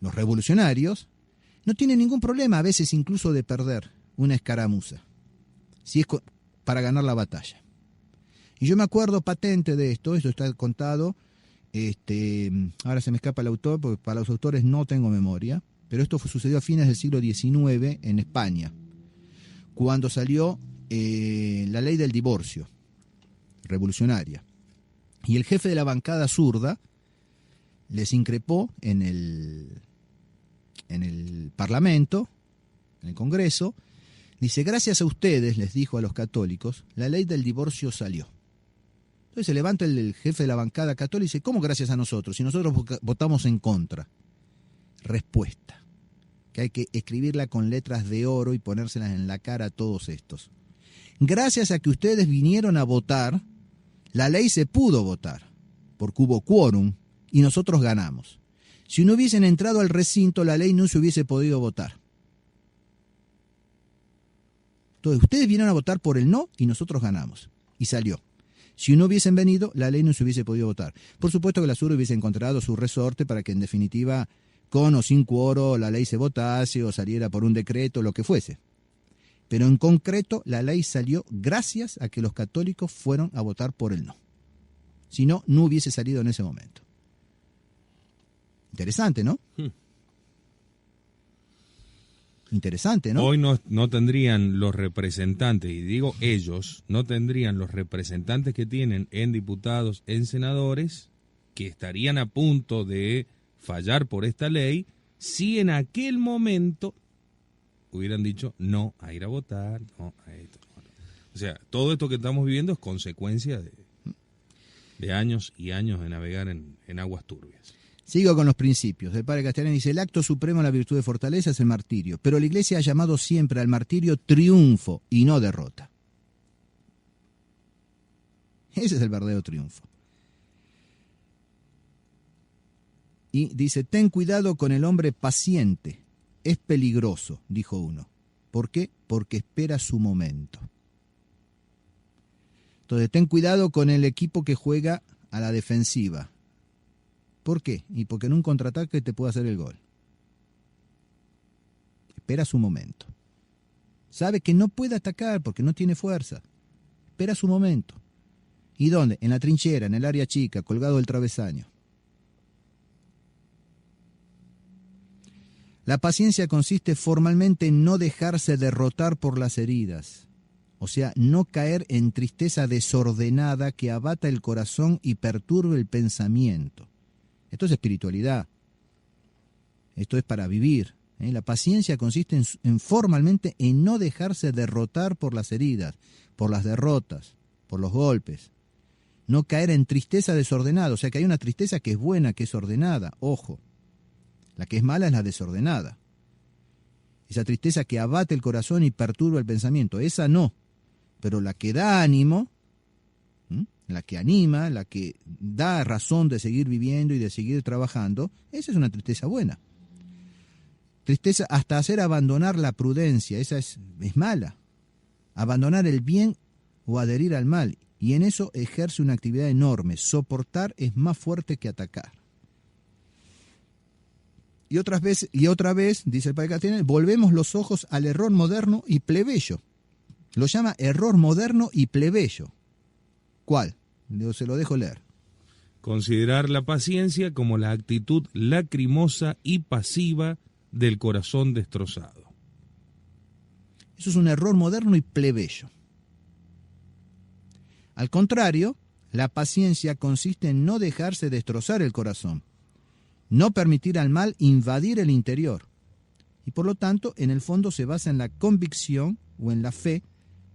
los revolucionarios, no tienen ningún problema a veces incluso de perder una escaramuza, si es para ganar la batalla. Y yo me acuerdo patente de esto está contado, ahora se me escapa el autor, porque para los autores no tengo memoria, pero esto sucedió a fines del siglo XIX en España, cuando salió la ley del divorcio revolucionaria. Y el jefe de la bancada zurda les increpó en el Parlamento, en el Congreso, dice, gracias a ustedes, les dijo a los católicos, la ley del divorcio salió. Entonces se levanta el jefe de la bancada católica y dice, ¿cómo gracias a nosotros? Si nosotros votamos en contra. Respuesta, que hay que escribirla con letras de oro y ponérselas en la cara a todos estos. Gracias a que ustedes vinieron a votar, la ley se pudo votar, porque hubo quórum y nosotros ganamos. Si no hubiesen entrado al recinto, la ley no se hubiese podido votar. Entonces, ustedes vinieron a votar por el no y nosotros ganamos. Y salió. Si no hubiesen venido, la ley no se hubiese podido votar. Por supuesto que la SUR hubiese encontrado su resorte para que en definitiva, con o sin quórum, la ley se votase o saliera por un decreto, lo que fuese. Pero en concreto, la ley salió gracias a que los católicos fueron a votar por el no. Si no, no hubiese salido en ese momento. Interesante, ¿no? Interesante, ¿no? Hoy no tendrían los representantes, y digo ellos, no tendrían los representantes que tienen en diputados, en senadores, que estarían a punto de fallar por esta ley, si en aquel momento hubieran dicho no a ir a votar, no a esto. O sea, todo esto que estamos viviendo es consecuencia de años y años de navegar en aguas turbias. Sigo con los principios. El padre Castellani dice, el acto supremo de la virtud de fortaleza es el martirio, pero la Iglesia ha llamado siempre al martirio triunfo y no derrota. Ese es el verdadero triunfo. Y dice, ten cuidado con el hombre paciente, es peligroso, dijo uno. ¿Por qué? Porque espera su momento. Entonces, ten cuidado con el equipo que juega a la defensiva. ¿Por qué? Y porque en un contraataque te puede hacer el gol. Espera su momento. Sabe que no puede atacar porque no tiene fuerza. Espera su momento. ¿Y dónde? En la trinchera, en el área chica, colgado del travesaño. La paciencia consiste formalmente en no dejarse derrotar por las heridas, o sea, no caer en tristeza desordenada que abata el corazón y perturbe el pensamiento. Esto es espiritualidad, esto es para vivir. La paciencia consiste en formalmente en no dejarse derrotar por las heridas, por las derrotas, por los golpes. No caer en tristeza desordenada, o sea que hay una tristeza que es buena, que es ordenada, ojo. La que es mala es la desordenada. Esa tristeza que abate el corazón y perturba el pensamiento, esa no. Pero la que da ánimo, la que anima, la que da razón de seguir viviendo y de seguir trabajando, esa es una tristeza buena. Tristeza hasta hacer abandonar la prudencia, esa es mala. Abandonar el bien o adherir al mal. Y en eso ejerce una actividad enorme. Soportar es más fuerte que atacar. Y otra vez, dice el padre Castellani, volvemos los ojos al error moderno y plebeyo. Lo llama error moderno y plebeyo. ¿Cuál? Se lo dejo leer. Considerar la paciencia como la actitud lacrimosa y pasiva del corazón destrozado. Eso es un error moderno y plebeyo. Al contrario, la paciencia consiste en no dejarse destrozar el corazón, no permitir al mal invadir el interior, y por lo tanto, en el fondo se basa en la convicción o en la fe,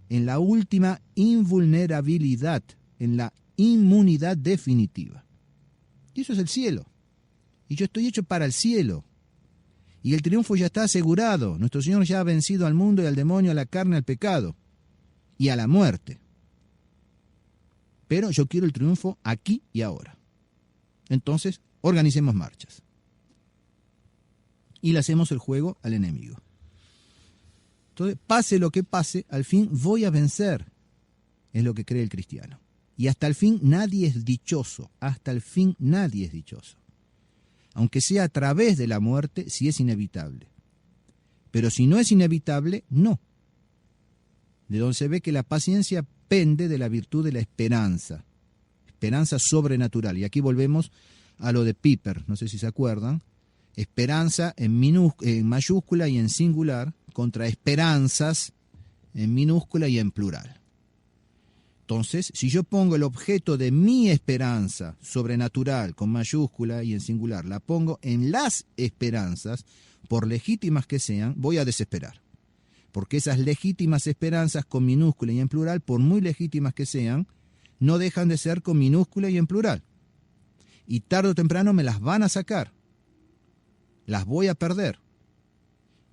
en la última invulnerabilidad, en la inmunidad definitiva. Y eso es el cielo. Y yo estoy hecho para el cielo. Y el triunfo ya está asegurado. Nuestro Señor ya ha vencido al mundo y al demonio, a la carne, al pecado y a la muerte. Pero yo quiero el triunfo aquí y ahora. Entonces, organicemos marchas. Y le hacemos el juego al enemigo. Entonces, pase lo que pase, al fin voy a vencer. Es lo que cree el cristiano. Y hasta el fin nadie es dichoso. Hasta el fin nadie es dichoso. Aunque sea a través de la muerte, si es inevitable. Pero si no es inevitable, no. De donde se ve que la paciencia pende de la virtud de la esperanza. Esperanza sobrenatural. Y aquí volvemos a lo de Piper, no sé si se acuerdan. Esperanza en mayúscula y en singular contra esperanzas en minúscula y en plural. Entonces, si yo pongo el objeto de mi esperanza sobrenatural con mayúscula y en singular, la pongo en las esperanzas, por legítimas que sean, voy a desesperar. Porque esas legítimas esperanzas con minúscula y en plural, por muy legítimas que sean, no dejan de ser con minúscula y en plural. Y tarde o temprano me las van a sacar. Las voy a perder.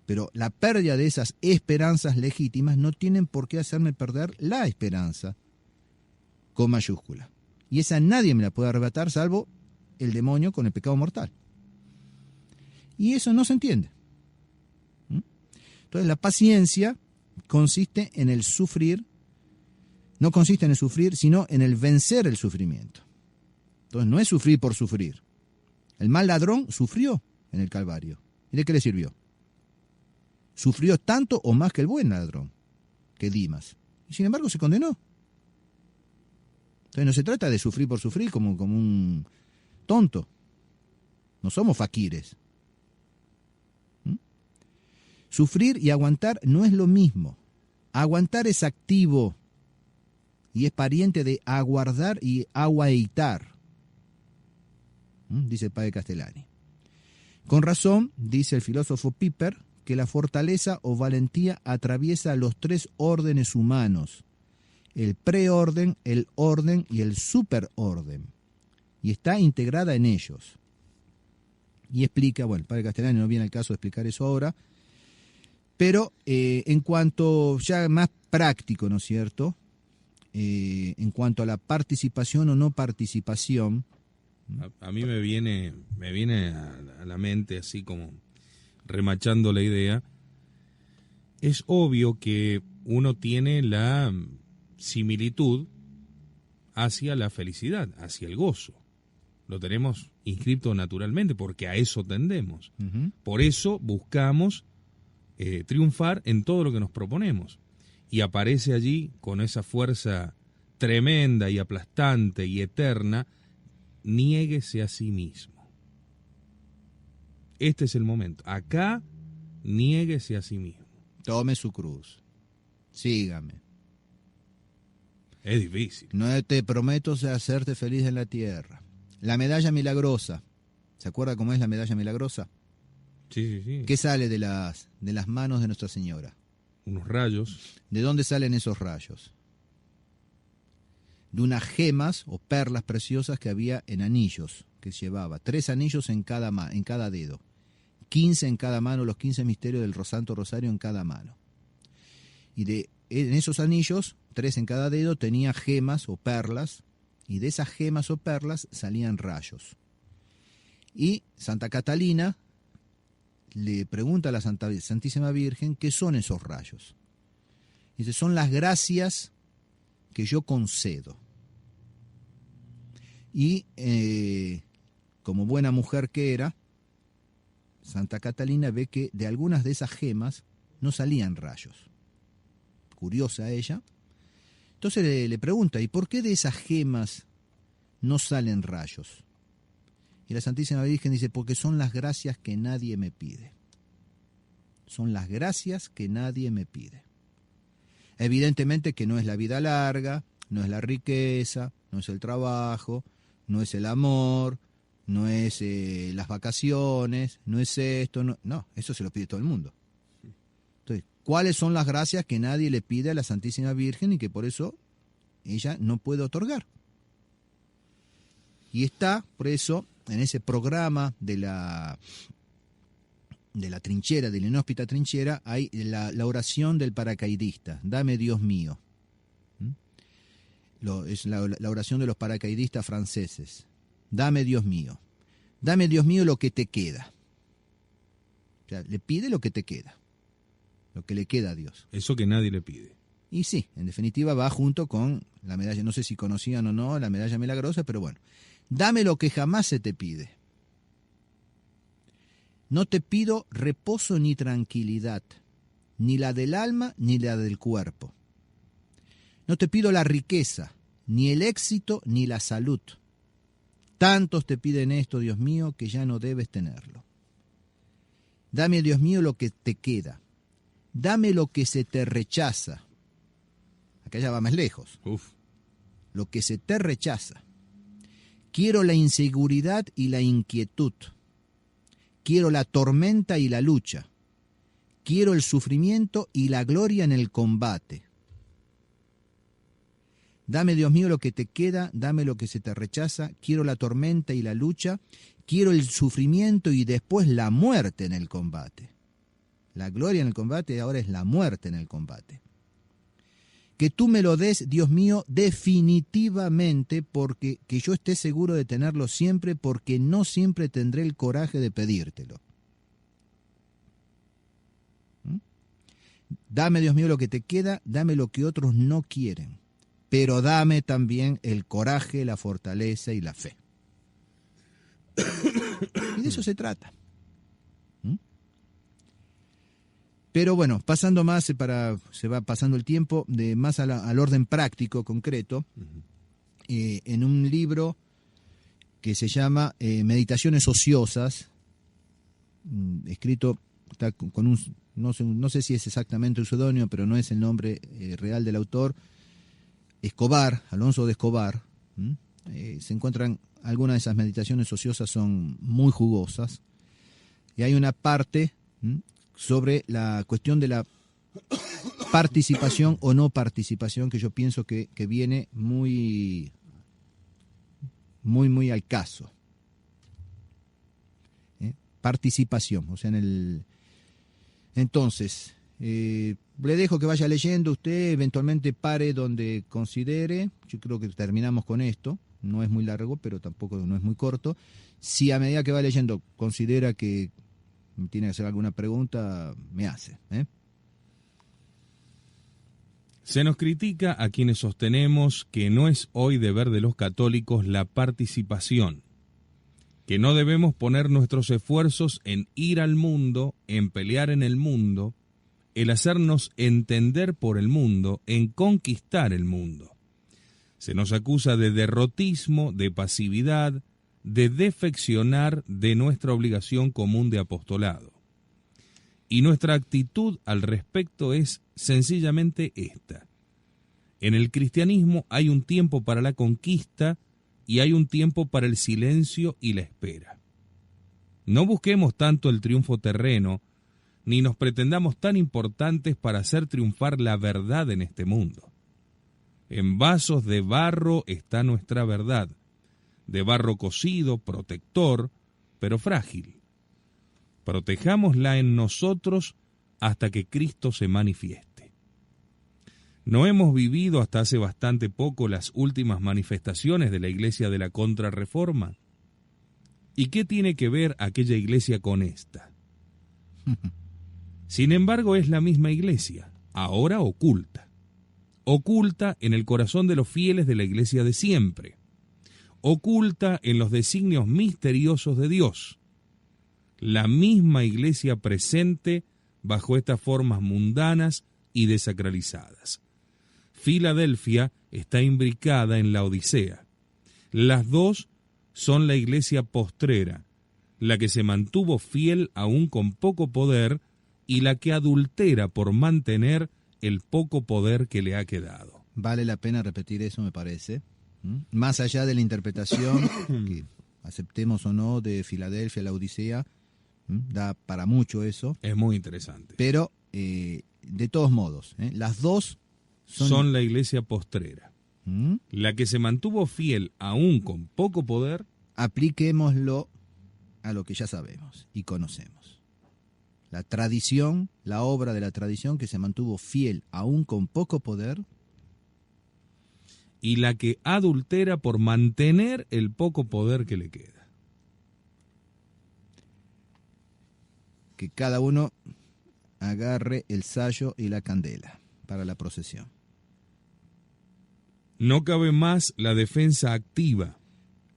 Pero la pérdida de esas esperanzas legítimas no tienen por qué hacerme perder la esperanza con mayúscula. Y esa nadie me la puede arrebatar salvo el demonio con el pecado mortal. Y eso no se entiende. Entonces la paciencia consiste en el sufrir, no consiste en el sufrir, sino en el vencer el sufrimiento. Entonces no es sufrir por sufrir. El mal ladrón sufrió en el Calvario. ¿Y de qué le sirvió? Sufrió tanto o más que el buen ladrón, que Dimas. Y sin embargo se condenó. Entonces no se trata de sufrir por sufrir como un tonto. No somos faquires. Sufrir y aguantar no es lo mismo. Aguantar es activo y es pariente de aguardar y aguaitar, dice el padre Castellani. Con razón, dice el filósofo Piper, que la fortaleza o valentía atraviesa los tres órdenes humanos, el preorden, el orden y el superorden. Y está integrada en ellos. Y explica, bueno, el padre Castellani no viene al caso de explicar eso ahora, pero en cuanto ya más práctico, ¿no es cierto? En cuanto a la participación o no participación. A mí me viene a la mente, así como remachando la idea, es obvio que uno tiene la similitud hacia la felicidad, hacia el gozo. Lo tenemos inscrito naturalmente porque a eso tendemos. Uh-huh. Por eso buscamos triunfar en todo lo que nos proponemos. Y aparece allí con esa fuerza tremenda y aplastante y eterna: niéguese a sí mismo. Este es el momento. Acá, niéguese a sí mismo. Tome su cruz. Sígame. Es difícil. No te prometo hacerte feliz en la tierra. La medalla milagrosa. ¿Se acuerda cómo es la medalla milagrosa? Sí, sí, sí. ¿Qué sale de las manos de Nuestra Señora? Unos rayos. ¿De dónde salen esos rayos? De unas gemas o perlas preciosas que había en anillos que llevaba. 3 anillos en cada dedo. 15 en cada mano, los 15 misterios del Santo Rosario en cada mano. Y en esos anillos, 3 en cada dedo, tenía gemas o perlas, y de esas gemas o perlas salían rayos. Y Santa Catalina le pregunta a la Santísima Virgen qué son esos rayos. Dice, son las gracias que yo concedo. Y como buena mujer que era, Santa Catalina ve que de algunas de esas gemas no salían rayos. Curiosa ella. Entonces le pregunta, ¿y por qué de esas gemas no salen rayos? Y la Santísima Virgen dice, porque son las gracias que nadie me pide. Son las gracias que nadie me pide. Evidentemente que no es la vida larga, no es la riqueza, no es el trabajo, no es el amor, no es las vacaciones, no es esto, no, eso se lo pide todo el mundo. Entonces, ¿cuáles son las gracias que nadie le pide a la Santísima Virgen y que por eso ella no puede otorgar? Y está, por eso, en ese programa de la trinchera, de la inhóspita trinchera, hay la oración del paracaidista, dame Dios mío. Es la oración de los paracaidistas franceses. Dame Dios mío lo que te queda. O sea, le pide lo que te queda, lo que le queda a Dios. Eso que nadie le pide. Y sí, en definitiva va junto con la medalla, no sé si conocían o no la medalla milagrosa, pero bueno, dame lo que jamás se te pide. No te pido reposo ni tranquilidad, ni la del alma ni la del cuerpo. No te pido la riqueza, ni el éxito, ni la salud. Tantos te piden esto, Dios mío, que ya no debes tenerlo. Dame, Dios mío, lo que te queda. Dame lo que se te rechaza. Acá ya va más lejos. Uf. Lo que se te rechaza. Quiero la inseguridad y la inquietud. Quiero la tormenta y la lucha. Quiero el sufrimiento y la gloria en el combate. Dame, Dios mío, lo que te queda, dame lo que se te rechaza, quiero la tormenta y la lucha, quiero el sufrimiento y después la muerte en el combate. La gloria en el combate ahora es la muerte en el combate. Que tú me lo des, Dios mío, definitivamente, porque que yo esté seguro de tenerlo siempre, porque no siempre tendré el coraje de pedírtelo. Dame, Dios mío, lo que te queda, dame lo que otros no quieren. Pero dame también el coraje, la fortaleza y la fe. Y de eso se trata. Pero bueno, pasando más, se va pasando el tiempo, más al orden práctico, concreto, en un libro que se llama Meditaciones Ociosas, escrito está con un, no sé si es exactamente un seudónimo, pero no es el nombre real del autor, Escobar, Alonso de Escobar. Se encuentran algunas de esas meditaciones ociosas, son muy jugosas, y hay una parte sobre la cuestión de la participación o no participación, que yo pienso que viene muy al caso. Participación, o sea, entonces, le dejo que vaya leyendo usted, eventualmente pare donde considere. Yo creo que terminamos con esto, no es muy largo, pero tampoco no es muy corto. Si a medida que va leyendo considera que tiene que hacer alguna pregunta, me hace. Se nos critica a quienes sostenemos que no es hoy deber de los católicos la participación, que no debemos poner nuestros esfuerzos en ir al mundo, en pelear en el mundo, el hacernos entender por el mundo, en conquistar el mundo. Se nos acusa de derrotismo, de pasividad, de defeccionar de nuestra obligación común de apostolado. Y nuestra actitud al respecto es sencillamente esta. En el cristianismo hay un tiempo para la conquista y hay un tiempo para el silencio y la espera. No busquemos tanto el triunfo terreno, ni nos pretendamos tan importantes para hacer triunfar la verdad en este mundo. En vasos de barro está nuestra verdad, de barro cocido, protector, pero frágil. Protejámosla en nosotros hasta que Cristo se manifieste. ¿No hemos vivido hasta hace bastante poco las últimas manifestaciones de la Iglesia de la Contrarreforma? ¿Y qué tiene que ver aquella iglesia con esta? Sin embargo, es la misma iglesia, ahora oculta. Oculta en el corazón de los fieles de la iglesia de siempre. Oculta en los designios misteriosos de Dios. La misma iglesia presente bajo estas formas mundanas y desacralizadas. Filadelfia está imbricada en la Odisea. Las dos son la iglesia postrera, la que se mantuvo fiel aún con poco poder y la que adultera por mantener el poco poder que le ha quedado. Vale la pena repetir eso, me parece. Más allá de la interpretación, que aceptemos o no, de Filadelfia, la Odisea, da para mucho eso. Es muy interesante. Pero, de todos modos, las dos son la iglesia postrera. La que se mantuvo fiel aún con poco poder. Apliquémoslo a lo que ya sabemos y conocemos. La tradición, la obra de la tradición que se mantuvo fiel aún con poco poder. Y la que adultera por mantener el poco poder que le queda. Que cada uno agarre el sayo y la candela para la procesión. No cabe más la defensa activa.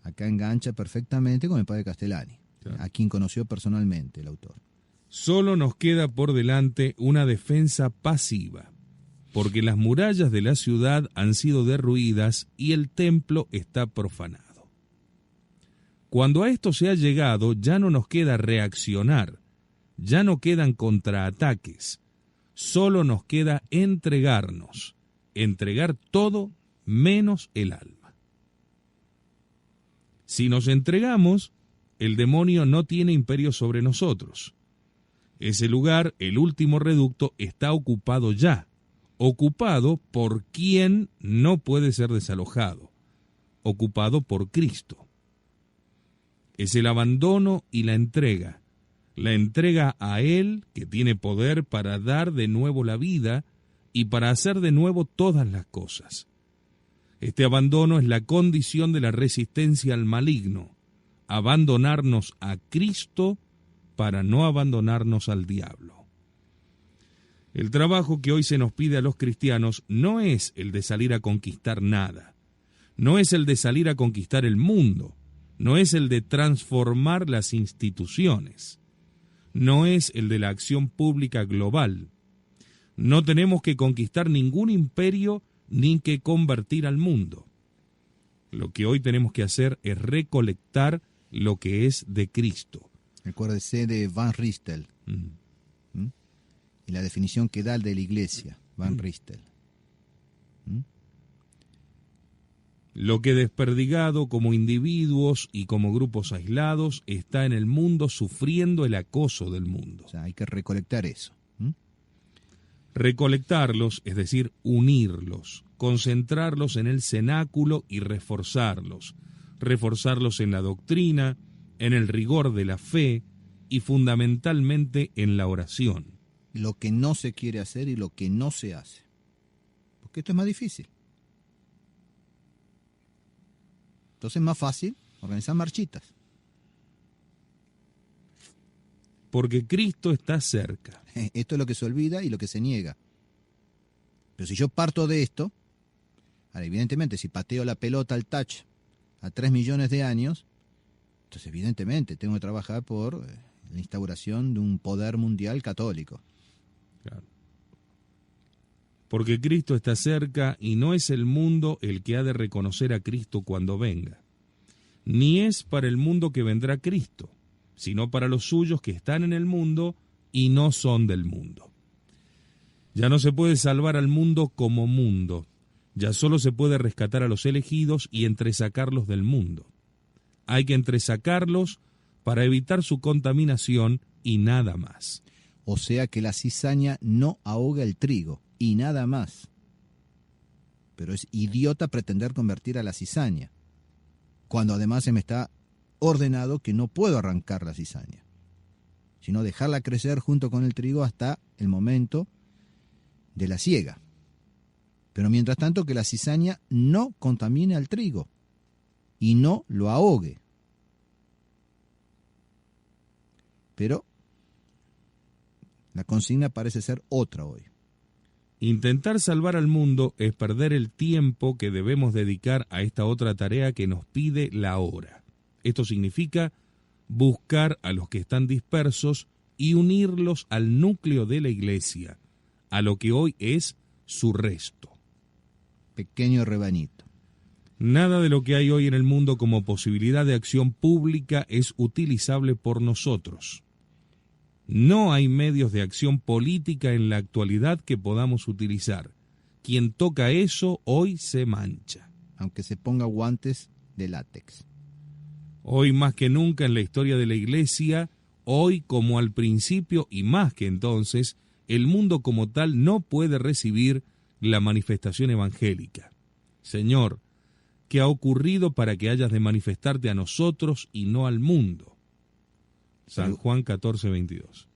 Acá engancha perfectamente con el padre Castellani, claro, a quien conoció personalmente el autor. Solo nos queda por delante una defensa pasiva, porque las murallas de la ciudad han sido derruidas y el templo está profanado. Cuando a esto se ha llegado, ya no nos queda reaccionar, ya no quedan contraataques, solo nos queda entregarnos, entregar todo menos el alma. Si nos entregamos, el demonio no tiene imperio sobre nosotros. Ese lugar, el último reducto, está ocupado ya, ocupado por quien no puede ser desalojado, ocupado por Cristo. Es el abandono y la entrega a Él que tiene poder para dar de nuevo la vida y para hacer de nuevo todas las cosas. Este abandono es la condición de la resistencia al maligno, abandonarnos a Cristo para no abandonarnos al diablo. El trabajo que hoy se nos pide a los cristianos no es el de salir a conquistar nada, no es el de salir a conquistar el mundo, no es el de transformar las instituciones, no es el de la acción pública global. No tenemos que conquistar ningún imperio ni que convertir al mundo. Lo que hoy tenemos que hacer es recolectar lo que es de Cristo. Acuérdese de Van Ristel. Y la definición que da de la iglesia, Van Ristel. Lo que desperdigado como individuos y como grupos aislados está en el mundo sufriendo el acoso del mundo. O sea, hay que recolectar eso. Recolectarlos, es decir, unirlos, concentrarlos en el cenáculo y reforzarlos en la doctrina, en el rigor de la fe y fundamentalmente en la oración. Lo que no se quiere hacer y lo que no se hace. Porque esto es más difícil. Entonces es más fácil organizar marchitas. Porque Cristo está cerca. Esto es lo que se olvida y lo que se niega. Pero si yo parto de esto, ahora evidentemente si pateo la pelota al touch a 3 millones de años, entonces evidentemente tengo que trabajar por la instauración de un poder mundial católico. Claro. Porque Cristo está cerca y no es el mundo el que ha de reconocer a Cristo cuando venga. Ni es para el mundo que vendrá Cristo, sino para los suyos que están en el mundo y no son del mundo. Ya no se puede salvar al mundo como mundo, ya solo se puede rescatar a los elegidos y entresacarlos del mundo. Hay que entresacarlos para evitar su contaminación y nada más. O sea que la cizaña no ahoga el trigo y nada más. Pero es idiota pretender convertir a la cizaña, cuando además se me está ordenado que no puedo arrancar la cizaña, sino dejarla crecer junto con el trigo hasta el momento de la siega. Pero mientras tanto que la cizaña no contamine al trigo y no lo ahogue. Pero la consigna parece ser otra hoy. Intentar salvar al mundo es perder el tiempo que debemos dedicar a esta otra tarea que nos pide la hora. Esto significa buscar a los que están dispersos y unirlos al núcleo de la iglesia, a lo que hoy es su resto. Pequeño rebañito. Nada de lo que hay hoy en el mundo como posibilidad de acción pública es utilizable por nosotros. No hay medios de acción política en la actualidad que podamos utilizar. Quien toca eso hoy se mancha. Aunque se ponga guantes de látex. Hoy más que nunca en la historia de la Iglesia, hoy como al principio y más que entonces, el mundo como tal no puede recibir la manifestación evangélica. Señor, ¿qué ha ocurrido para que hayas de manifestarte a nosotros y no al mundo? San Juan 14:22.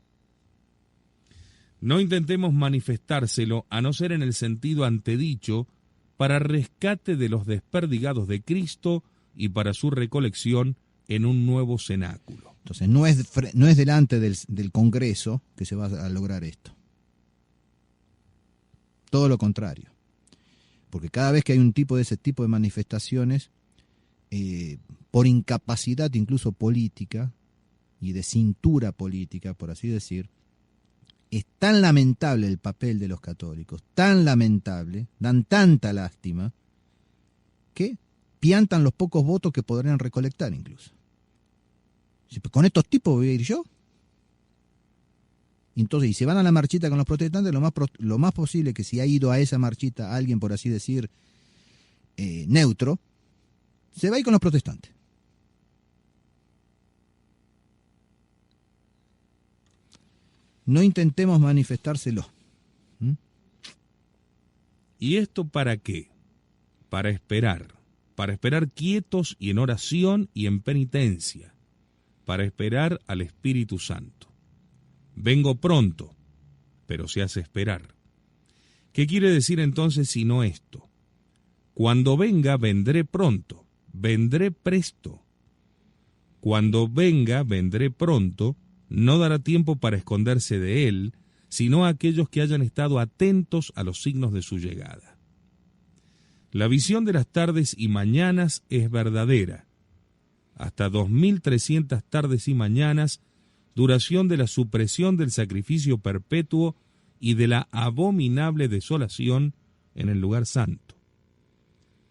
No intentemos manifestárselo a no ser en el sentido antedicho, para rescate de los desperdigados de Cristo y para su recolección en un nuevo cenáculo. Entonces no es delante del Congreso que se va a lograr esto. Todo lo contrario. Porque cada vez que hay ese tipo de manifestaciones, por incapacidad incluso política y de cintura política, por así decir, es tan lamentable el papel de los católicos, tan lamentable, dan tanta lástima, que piantan los pocos votos que podrían recolectar incluso. Con estos tipos voy a ir yo. Entonces, y se van a la marchita con los protestantes, lo más posible que si ha ido a esa marchita alguien, por así decir, neutro, se va a ir con los protestantes. No intentemos manifestárselo. ¿Y esto para qué? Para esperar quietos y en oración y en penitencia, para esperar al Espíritu Santo. Vengo pronto, pero se hace esperar. ¿Qué quiere decir entonces sino esto? Cuando venga, vendré pronto, vendré presto. Cuando venga, vendré pronto, no dará tiempo para esconderse de él, sino a aquellos que hayan estado atentos a los signos de su llegada. La visión de las tardes y mañanas es verdadera. Hasta 2300 tardes y mañanas, duración de la supresión del sacrificio perpetuo y de la abominable desolación en el lugar santo.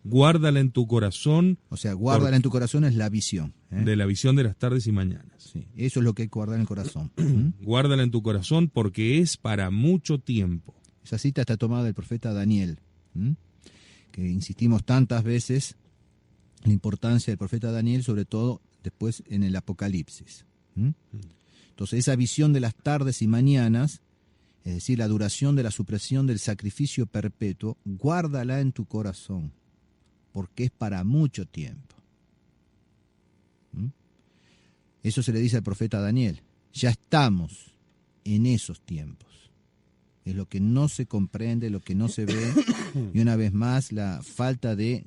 Guárdala en tu corazón. O sea, guárdala en tu corazón es la visión. De la visión de las tardes y mañanas. Sí, eso es lo que hay que guardar en el corazón. Guárdala en tu corazón porque es para mucho tiempo. Esa cita está tomada del profeta Daniel, que insistimos tantas veces la importancia del profeta Daniel, sobre todo después en el Apocalipsis. Entonces esa visión de las tardes y mañanas es decir, la duración de la supresión del sacrificio perpetuo, guárdala en tu corazón, porque es para mucho tiempo. Eso se le dice al profeta Daniel. Ya estamos en esos tiempos. Es lo que no se comprende, lo que no se ve, y una vez más la falta de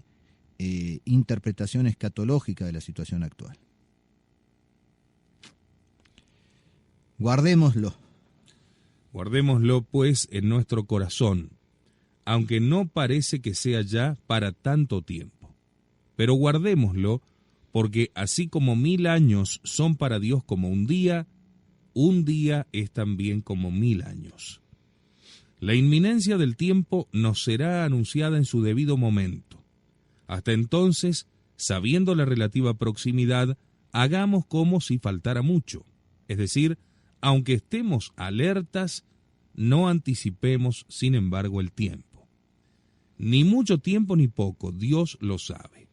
interpretación escatológica de la situación actual. Guardémoslo. Guardémoslo, pues, en nuestro corazón, aunque no parece que sea ya para tanto tiempo. Pero guardémoslo, porque así como 1000 años son para Dios como un día es también como 1000 años. La inminencia del tiempo nos será anunciada en su debido momento. Hasta entonces, sabiendo la relativa proximidad, hagamos como si faltara mucho. Es decir, aunque estemos alertas, no anticipemos, sin embargo, el tiempo. Ni mucho tiempo ni poco, Dios lo sabe.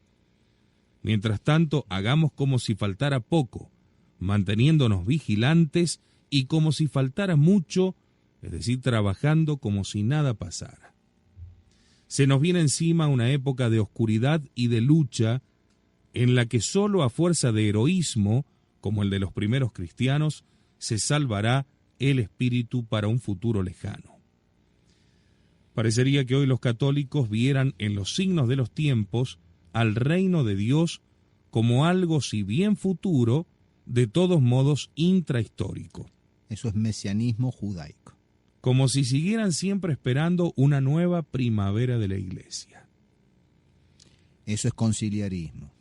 Mientras tanto, hagamos como si faltara poco, manteniéndonos vigilantes, y como si faltara mucho, es decir, trabajando como si nada pasara. Se nos viene encima una época de oscuridad y de lucha, en la que solo a fuerza de heroísmo, como el de los primeros cristianos, se salvará el espíritu para un futuro lejano. Parecería que hoy los católicos vieran en los signos de los tiempos al reino de Dios como algo, si bien futuro, de todos modos intrahistórico. Eso es mesianismo judaico. Como si siguieran siempre esperando una nueva primavera de la Iglesia. Eso es conciliarismo.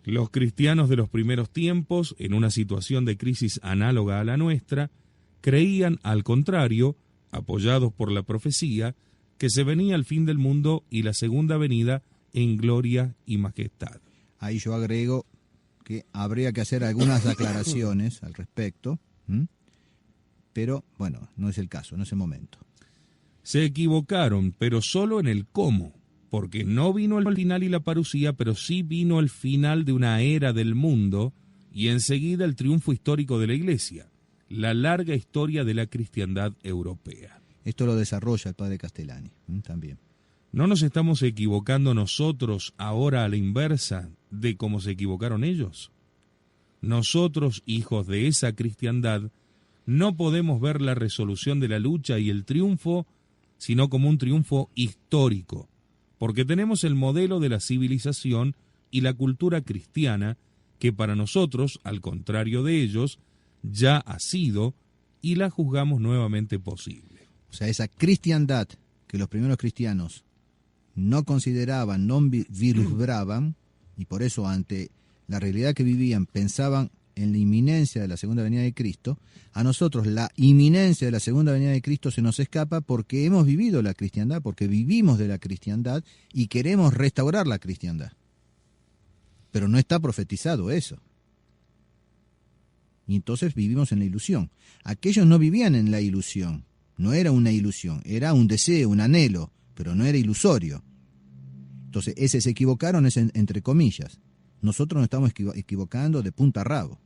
Los cristianos de los primeros tiempos, en una situación de crisis análoga a la nuestra, creían, al contrario, apoyados por la profecía, que se venía el fin del mundo y la segunda venida en gloria y majestad. Ahí yo agrego que habría que hacer algunas aclaraciones al respecto, pero bueno, no es el caso, no es el momento. Se equivocaron, pero solo en el cómo, porque no vino el final y la parucía, pero sí vino el final de una era del mundo y enseguida el triunfo histórico de la Iglesia, la larga historia de la cristiandad europea. Esto lo desarrolla el padre Castellani también. ¿No nos estamos equivocando nosotros ahora a la inversa de cómo se equivocaron ellos? Nosotros, hijos de esa cristiandad, no podemos ver la resolución de la lucha y el triunfo, sino como un triunfo histórico, porque tenemos el modelo de la civilización y la cultura cristiana, que para nosotros, al contrario de ellos, ya ha sido y la juzgamos nuevamente posible. O sea, esa cristiandad que los primeros cristianos no consideraban, no vislumbraban, y por eso ante la realidad que vivían pensaban en la inminencia de la segunda venida de Cristo, a nosotros la inminencia de la segunda venida de Cristo se nos escapa porque hemos vivido la cristiandad, porque vivimos de la cristiandad y queremos restaurar la cristiandad. Pero no está profetizado eso. Y entonces vivimos en la ilusión. Aquellos no vivían en la ilusión, no era una ilusión, era un deseo, un anhelo, pero no era ilusorio. Entonces, ese se equivocaron es entre comillas. Nosotros nos estamos equivocando de punta a rabo.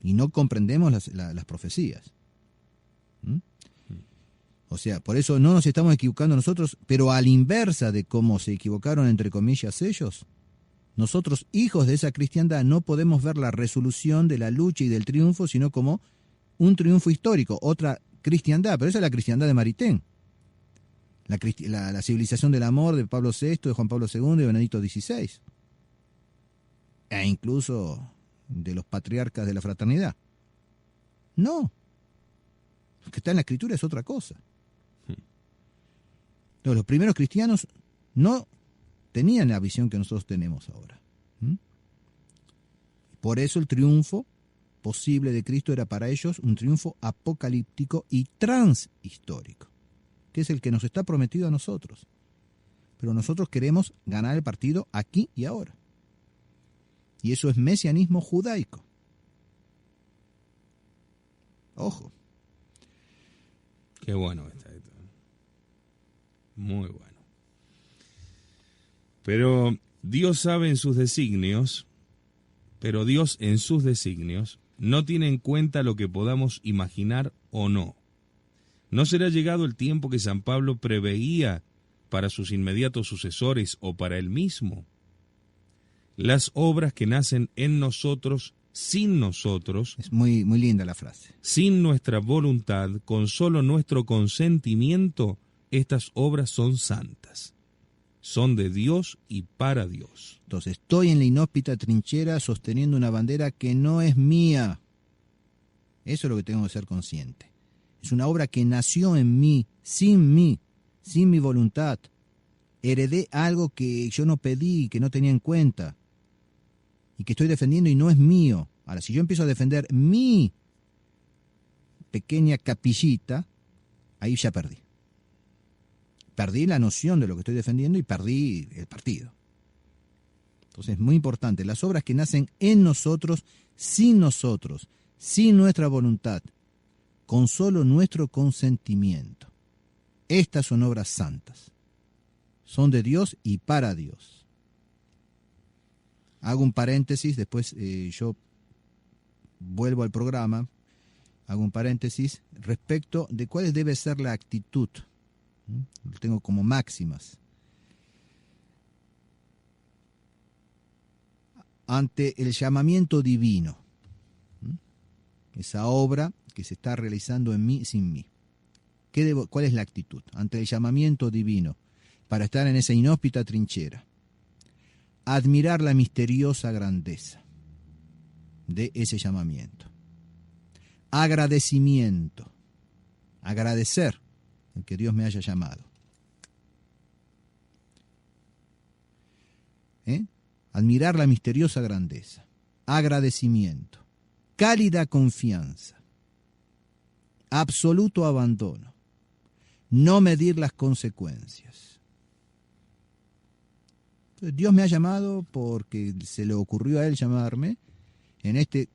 Y no comprendemos las profecías. O sea, por eso no nos estamos equivocando nosotros, pero a la inversa de cómo se equivocaron entre comillas ellos, nosotros, hijos de esa cristiandad, no podemos ver la resolución de la lucha y del triunfo, sino como un triunfo histórico, otra cristiandad, pero esa es la cristiandad de Maritain. La civilización del amor de Pablo VI, de Juan Pablo II y de Benedicto XVI. E incluso de los patriarcas de la fraternidad. No. Lo que está en la Escritura es otra cosa. Entonces, los primeros cristianos no tenían la visión que nosotros tenemos ahora. Por eso el triunfo posible de Cristo era para ellos un triunfo apocalíptico y transhistórico, que es el que nos está prometido a nosotros. Pero nosotros queremos ganar el partido aquí y ahora. Y eso es mesianismo judaico. Ojo. Qué bueno está esto. Muy bueno. Pero Dios sabe en sus designios, no tiene en cuenta lo que podamos imaginar o no. ¿No será llegado el tiempo que San Pablo preveía para sus inmediatos sucesores o para él mismo? Las obras que nacen en nosotros, sin nosotros, Es muy, muy linda la frase. sin nuestra voluntad, con solo nuestro consentimiento, estas obras son santas. Son de Dios y para Dios. Entonces, estoy en la inhóspita trinchera sosteniendo una bandera que no es mía. Eso es lo que tengo que ser consciente. Es una obra que nació en mí, sin mi voluntad. Heredé algo que yo no pedí, que no tenía en cuenta, y que estoy defendiendo y no es mío. Ahora, si yo empiezo a defender mi pequeña capillita, ahí ya perdí. Perdí la noción de lo que estoy defendiendo y perdí el partido. Entonces es muy importante, las obras que nacen en nosotros, sin nuestra voluntad, con solo nuestro consentimiento. Estas son obras santas. Son de Dios y para Dios. Hago un paréntesis, después yo vuelvo al programa, hago un paréntesis respecto de cuál debe ser la actitud. Lo tengo como máximas. Ante el llamamiento divino, esa obra que se está realizando en mí, sin mí. ¿Cuál es la actitud? Ante el llamamiento divino, para estar en esa inhóspita trinchera. Admirar la misteriosa grandeza de ese llamamiento. Agradecimiento. Agradecer el que Dios me haya llamado. Admirar la misteriosa grandeza. Agradecimiento. Cálida confianza. Absoluto abandono. No medir las consecuencias. Dios me ha llamado porque se le ocurrió a Él llamarme en este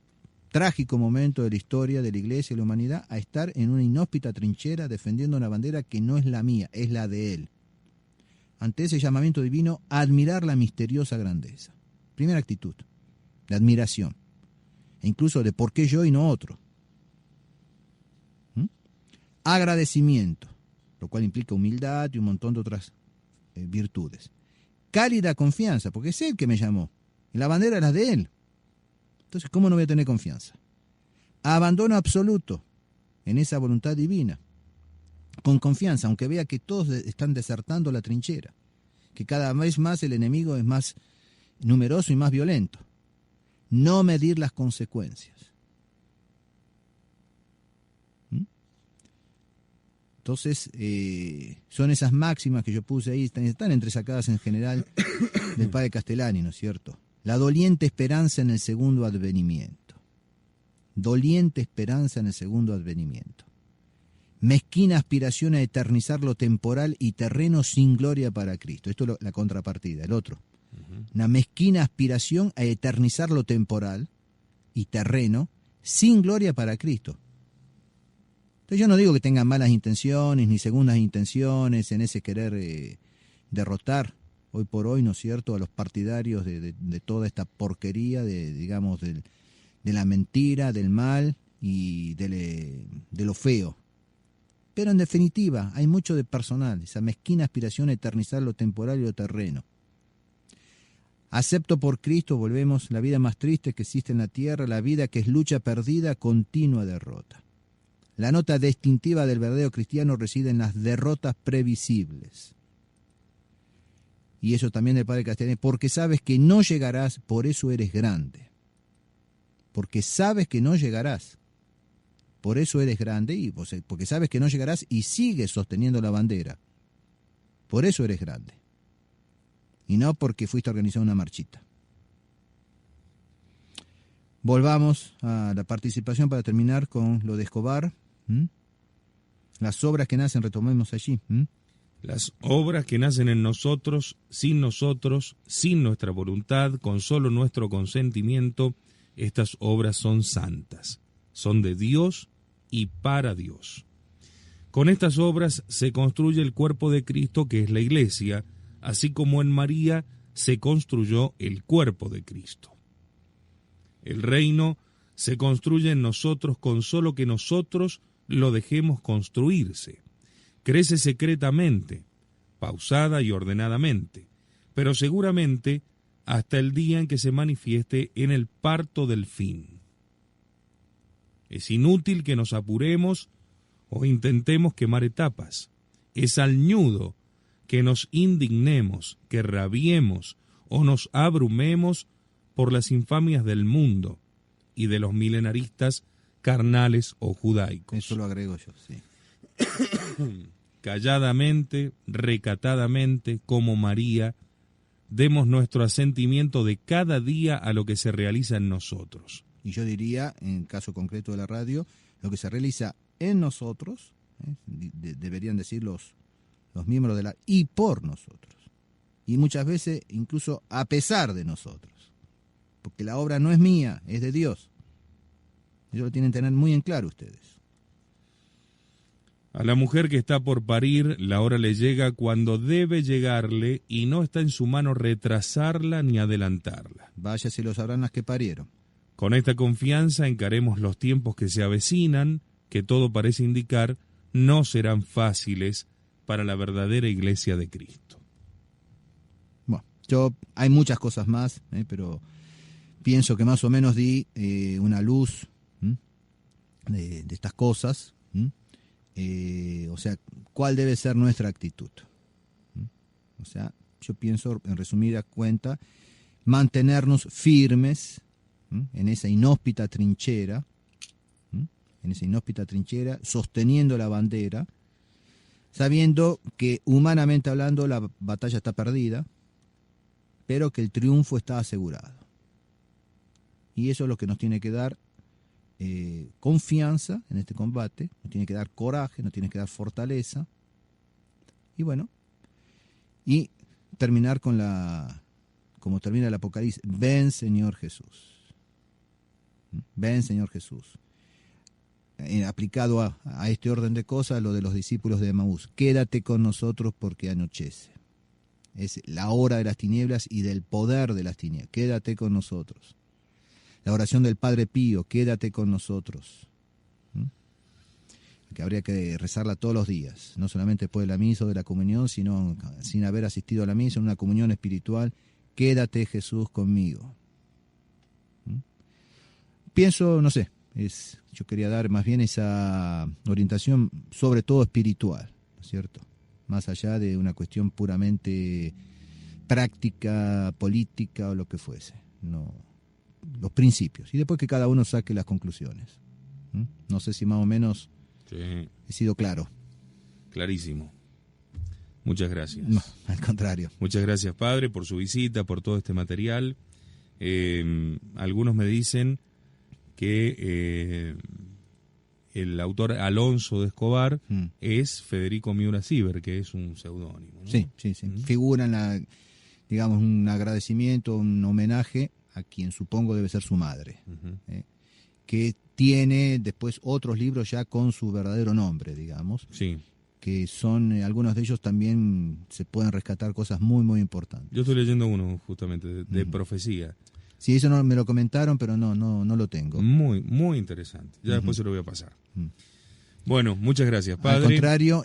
trágico momento de la historia de la Iglesia y la humanidad a estar en una inhóspita trinchera defendiendo una bandera que no es la mía, es la de Él. Ante ese llamamiento divino, admirar la misteriosa grandeza. Primera actitud, de admiración, e incluso de por qué yo y no otro. Agradecimiento, lo cual implica humildad y un montón de otras virtudes. Cálida confianza, porque es Él que me llamó, y la bandera es la de Él. Entonces, ¿cómo no voy a tener confianza? Abandono absoluto en esa voluntad divina, con confianza, aunque vea que todos están desertando la trinchera, que cada vez más el enemigo es más numeroso y más violento. No medir las consecuencias. Entonces, son esas máximas que yo puse ahí, están entresacadas en general del padre Castellani, ¿no es cierto? La doliente esperanza en el segundo advenimiento. Doliente esperanza en el segundo advenimiento. Mezquina aspiración a eternizar lo temporal y terreno sin gloria para Cristo. Esto es la contrapartida, el otro. Una mezquina aspiración a eternizar lo temporal y terreno sin gloria para Cristo. Entonces yo no digo que tengan malas intenciones ni segundas intenciones en ese querer derrotar hoy por hoy, ¿no es cierto?, a los partidarios de toda esta porquería, digamos, de la mentira, del mal y de lo feo. Pero en definitiva hay mucho de personal, esa mezquina aspiración a eternizar lo temporal y lo terreno. Acepto por Cristo, volvemos, la vida más triste que existe en la tierra, la vida que es lucha perdida, continua derrota. La nota distintiva del verdadero cristiano reside en las derrotas previsibles. Y eso también del padre Castellani, porque sabes que no llegarás, por eso eres grande. Porque sabes que no llegarás, por eso eres grande, y porque sabes que no llegarás y sigues sosteniendo la bandera. Por eso eres grande. Y no porque fuiste a organizar una marchita. Volvamos a la participación para terminar con lo de Escobar. Las obras que nacen, retomemos allí. Las obras que nacen en nosotros, sin nuestra voluntad, con solo nuestro consentimiento, estas obras son santas, son de Dios y para Dios. Con estas obras se construye el cuerpo de Cristo, que es la Iglesia, así como en María se construyó el cuerpo de Cristo. El reino se construye en nosotros con solo que nosotros lo dejemos construirse. Crece secretamente, pausada y ordenadamente, pero seguramente hasta el día en que se manifieste en el parto del fin. Es inútil que nos apuremos o intentemos quemar etapas. Es al ñudo que nos indignemos, que rabiemos o nos abrumemos por las infamias del mundo y de los milenaristas carnales o judaicos. Eso lo agrego yo, sí. Calladamente, recatadamente, como María, demos nuestro asentimiento de cada día a lo que se realiza en nosotros. Y yo diría, en el caso concreto de la radio, lo que se realiza en nosotros, deberían decir los miembros de la... y por nosotros. Y muchas veces incluso a pesar de nosotros. Porque la obra no es mía, es de Dios. Ellos lo tienen que tener muy en claro ustedes. A la mujer que está por parir, la hora le llega cuando debe llegarle y no está en su mano retrasarla ni adelantarla. Vaya si lo sabrán las que parieron. Con esta confianza encaremos los tiempos que se avecinan, que todo parece indicar no serán fáciles para la verdadera iglesia de Cristo. Bueno, hay muchas cosas más, pero pienso que más o menos di una luz de estas cosas. O sea, ¿cuál debe ser nuestra actitud? O sea, yo pienso, en resumida cuenta, mantenernos firmes en esa inhóspita trinchera, sosteniendo la bandera, sabiendo que humanamente hablando la batalla está perdida, pero que el triunfo está asegurado. Y eso es lo que nos tiene que dar confianza en este combate, nos tiene que dar coraje, nos tiene que dar fortaleza. Y bueno, y terminar con como termina el Apocalipsis: ven Señor Jesús. Ven Señor Jesús. Aplicado a este orden de cosas, lo de los discípulos de Emaús: quédate con nosotros porque anochece. Es la hora de las tinieblas y del poder de las tinieblas. Quédate con nosotros. La oración del Padre Pío: quédate con nosotros. Que habría que rezarla todos los días, no solamente después de la misa o de la comunión, sino sin haber asistido a la misa, en una comunión espiritual: quédate Jesús conmigo. Pienso, no sé, yo quería dar más bien esa orientación sobre todo espiritual, ¿no es cierto? Más allá de una cuestión puramente práctica, política o lo que fuese. No, los principios. Y después que cada uno saque las conclusiones. No sé si más o menos he sido claro. Clarísimo. Muchas gracias. No, al contrario. Muchas gracias, padre, por su visita, por todo este material. Algunos me dicen que el autor Alonso de Escobar es Federico Miura Siever, que es un seudónimo, ¿no? Sí. Figura en digamos, un agradecimiento, un homenaje a quien supongo debe ser su madre, que tiene después otros libros ya con su verdadero nombre, digamos, que son, algunos de ellos también se pueden rescatar cosas muy, muy importantes. Yo estoy leyendo uno justamente de profecía. Sí, eso no me lo comentaron, pero no lo tengo. Muy, muy interesante. Ya después se lo voy a pasar. Bueno, muchas gracias, padre. Al contrario,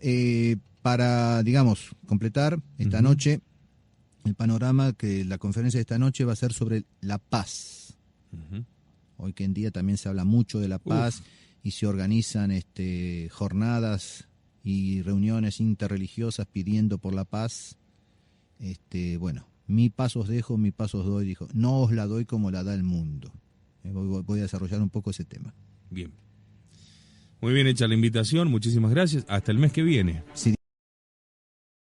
para, digamos, completar esta noche, el panorama que la conferencia de esta noche va a ser sobre la paz. Hoy que en día también se habla mucho de la paz y se organizan jornadas y reuniones interreligiosas pidiendo por la paz. Bueno, mi paz os dejo, mi paz os doy, dijo. No os la doy como la da el mundo. Voy a desarrollar un poco ese tema. Bien. Muy bien hecha la invitación, muchísimas gracias. Hasta el mes que viene. Sí.